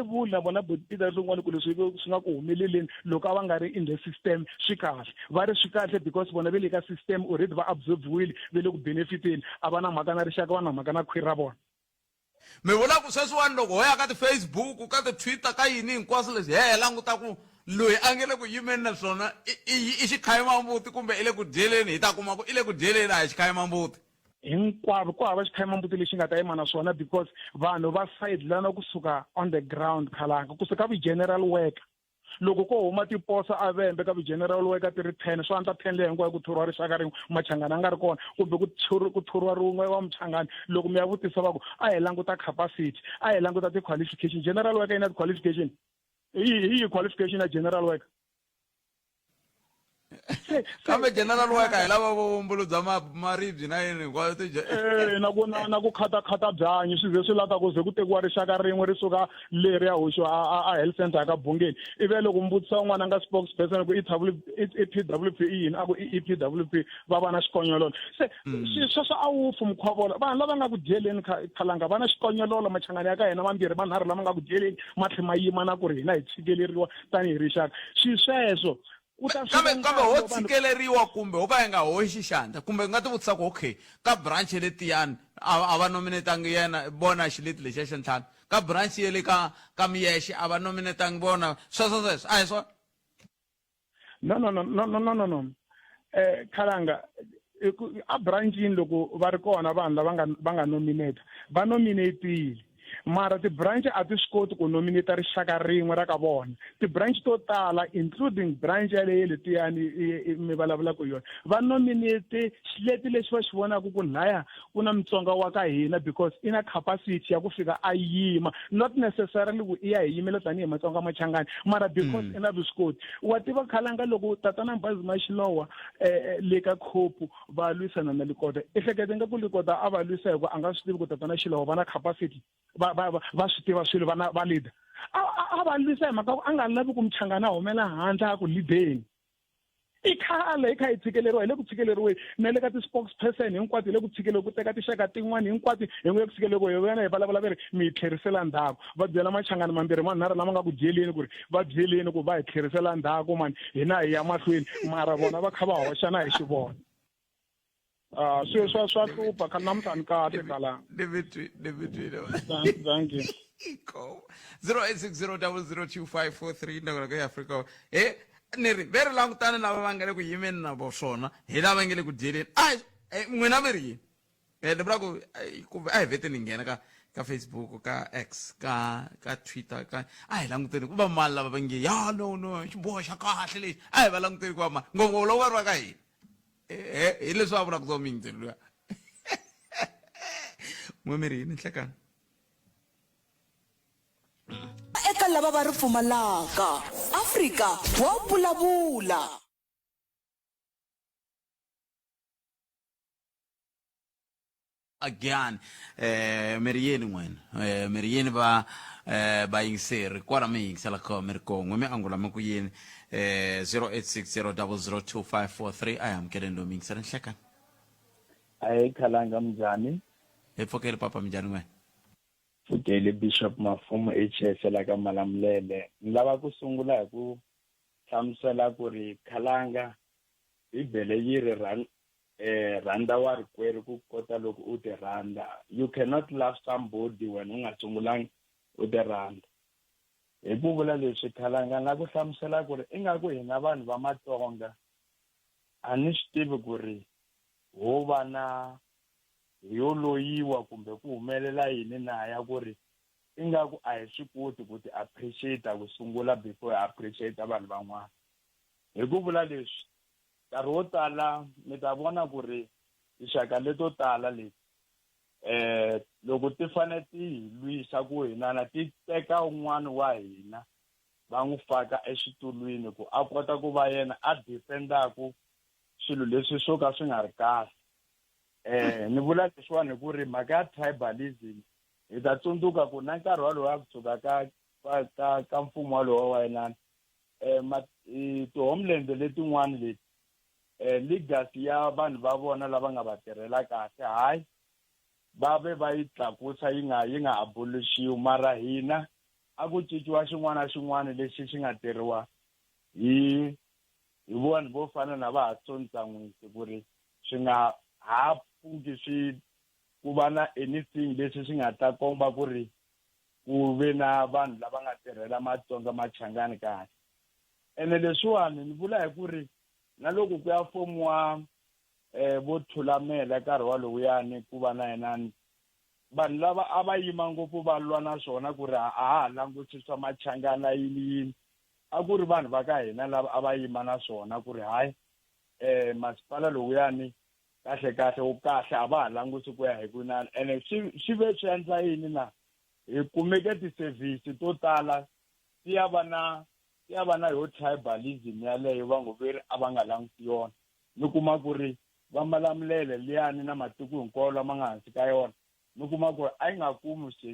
vuli na vona Butpita rin'wana ku leswi swi nga ku humeleleni loko a va nga ri in the system swi kahle va ri swi kahle because vona ve le ka system already va absorbiwile ve le ku benefiteni a va na mhaka na rixaka va na mhaka na khwiri ra vona mi vula ku sweswiwani loko ho ya ka ti-Facebook ka ti-Twitter ka yini hinkwaswo leswi hi languta ku loyi a nge le ku yimeni naswona i xikhayimambuti kumbe i le ku dyeleni hi ta kuma ku i le ku dyeleni a hi xikhayimambuti hinkwavo ku hava xikhayimambuti lexi nga ta yima na swona because vanhu va sidelana kusuka on the ground Khalanga kusuka vi-general worker loko ko huma tiposa a Vembe ka vi-general worker ti ri 10 swa anta 10 leyi hinkwayo ku thoriwa rixaka rin'we Machangani a nga ri kona kumbe ku thoriwa rin'we wa Mchangani loko mi ya vutisa va ku a hi languta capacity a hi languta ti-qualification general worker yi na ti-qualification hi qualification ya general worker kambe general worker hi lava vumbulu bya maribye na yini na ku khata byanyi swi ze swi lata ku ze ku tekiwa rixaka rin'we ri suka leri ya hoxiwa a health center ka Bungeni ive loko mbutisa un'wana nga spokesperson ku EPWP yini a ku EPWP va va na xikonyololo se sweswo a wu fu mukhwavola vanhu lava nga ku dyeleni khalanga va na xikonyololo machangani ya ka hina mambirhi manharhu lama nga ku dyeleni matlhe ma yima na ku ri hina hi tshikeleriwa tanihi rixaka swi sweswo kambe ho tshikeleriwa kumbe ho ka hi nga hoxi xandla kumbe nga ti vutisa ku okay ka branch letiyani a va nominatangi yena bona xileti lexi xa ntlhanu ka branch ye le ka Miyexe a va nominatangi bona sweswo a hi swona no khalanga a branchini loko va ri kona vanhu lava va nga nominate va nominatile mara ti-branch a ti swi koti ku nominate rixaka rin'we ra ka vona ti-branch to tala including branch yaleyi letiyani mi vulavulaka yona va nominate xileti lexi va xi vonaka ku laya ku na Mutsonga wa ka hina because i na capacity ya ku fika a yima not necessarily ku i ya hi yimela tanihi Matsonga Machangani mara because i na vuswikoti wa tiva khalanga loko tatana Mbazi Mashilowa le ka Khopu va lwisana na Likota ehlekete nga ku Likota a va lwisa hi ku a nga swi tivi ku tatana Shilowa va na capacity va swi tiva swilo va leader a va lwisa hi mhaka a nga lavi ku Mchangana humela handle a ku leadeni i khale i kha hi tshikeleriwa hi le ku tshikeleriweni na le ka ti-spokesperson hinkwato hi le ku tshikeleriwa ku teka tinxaka tin'wana hinkwato hi nge ku tshikeleriwa hi wena hi vulavula va ri mi hi tlherisela ndzhaku va byela Machangani mambirhi manharhu lama nga ku dyeleni ku ri va byeleni ku va hi tlherisela ndzhaku mani hina hi ya mahlweni mara vona va kha va hoxana hi xi vona swilo swa hlupha khale namuntlha ni kahle khalanga thank you 0860002543 ndakaka ya Afrika ni ri ve ri langutane lava va nga le ku yimeni na swona hi lava nga le ku dyeleni n'wina mi ri yini ni vula ku a hi vete ni nghena ka Facebook ka X ka Twitter a hi languteni ku va mali lava va nge ya no xiboho xa kahle lexi a hi va languteni ku va mali ngopfu lowu va ri va ka hina hi leswi va vulaka zomingteni luya n'we mi ri yini nhlekani eka lava va ri pfumalaka Afrika wa vulavula again mi ri yini n'wena mi ri yini vayingiseri kwala mi yingisela kona mi ri kona mi angula mi ku yini 0860002543 a hi amukeleni lowu mi yingisela nhlekani hayi khalanga mjani hi pfukeli papa minjhani n'wena Pfukeli Bishop Mafumo HS la ka Malamulele ni lava ku sungula hi ku hlamusela ku ri khalanga Bibele yi ri rhandza wa rikwerhu ku kota loko u ti rhandza you cannot love somebody when u nga sungulangi u ti rhandza hi ku vula leswi khalanga na ku hlamusela ku ri ingaku hina vanhu va Matsonga a ni swi tivi ku ri ho va na yo loyiwa kumbe ku humelela yini na ya ku ri ingaku a hi swi koti ku ti appreciate ku sungula before appreciate vanhu van'wana hi ku vula leswi nkarhi wo tala mi ta vona ku ri tinxaka leto tala leti loko ti fane ti hi lwisa ku hinana ti teka un'wana wa hina va n'wi faka exitulwini ku a kota ku va yena a defendaku swilo leswi swo ka swi nga ri kahle ni vula leswiwani ku ri mhaka ya tribalism hi ta tsundzuka ku na nkarhi walowo ya kusuka ka mfumo walowo wa yinani ti-homeland letin'wana leti legacy ya vanhu va vona lava nga va tirhela kahle hayi va ve va yi tlakusa yi nga abolixiwi mara hina a ku cinciwa xin'wana na xin'wana lexi xi nga tirhiwa hi vanhu vo fana na va Hatsontsangwisi ku ri swi nga ha pfuki swi ku va na anything leswi swi nga ta komba ku ri ku ve na vanhu lava nga tirhela Matsonga Machangani kahle ene leswiwani ni vula hi ku ri na loko ku ya fomiwa vo Thulamela nkarhi walowuyani ku va na yena vanhu lava a va yima ngopfu va lwa na swona ku ri a ha langutiswa Machangana yini a ku ri vanhu va ka hina lava a va yima na swona ku ri hayi masipala lowuyani kahle u kahle a va ha languti ku ya hi kunani ene swi ve swi endla yini na hi kumeke ti-service to tala ya va na yo tribalism yaleyo va ngo veri a va nga languti yona mi kuma ku ri va Malamulele liyani na matiko hinkwawo lama nga hansi ka yona mi kuma ku ri a yi nga kumi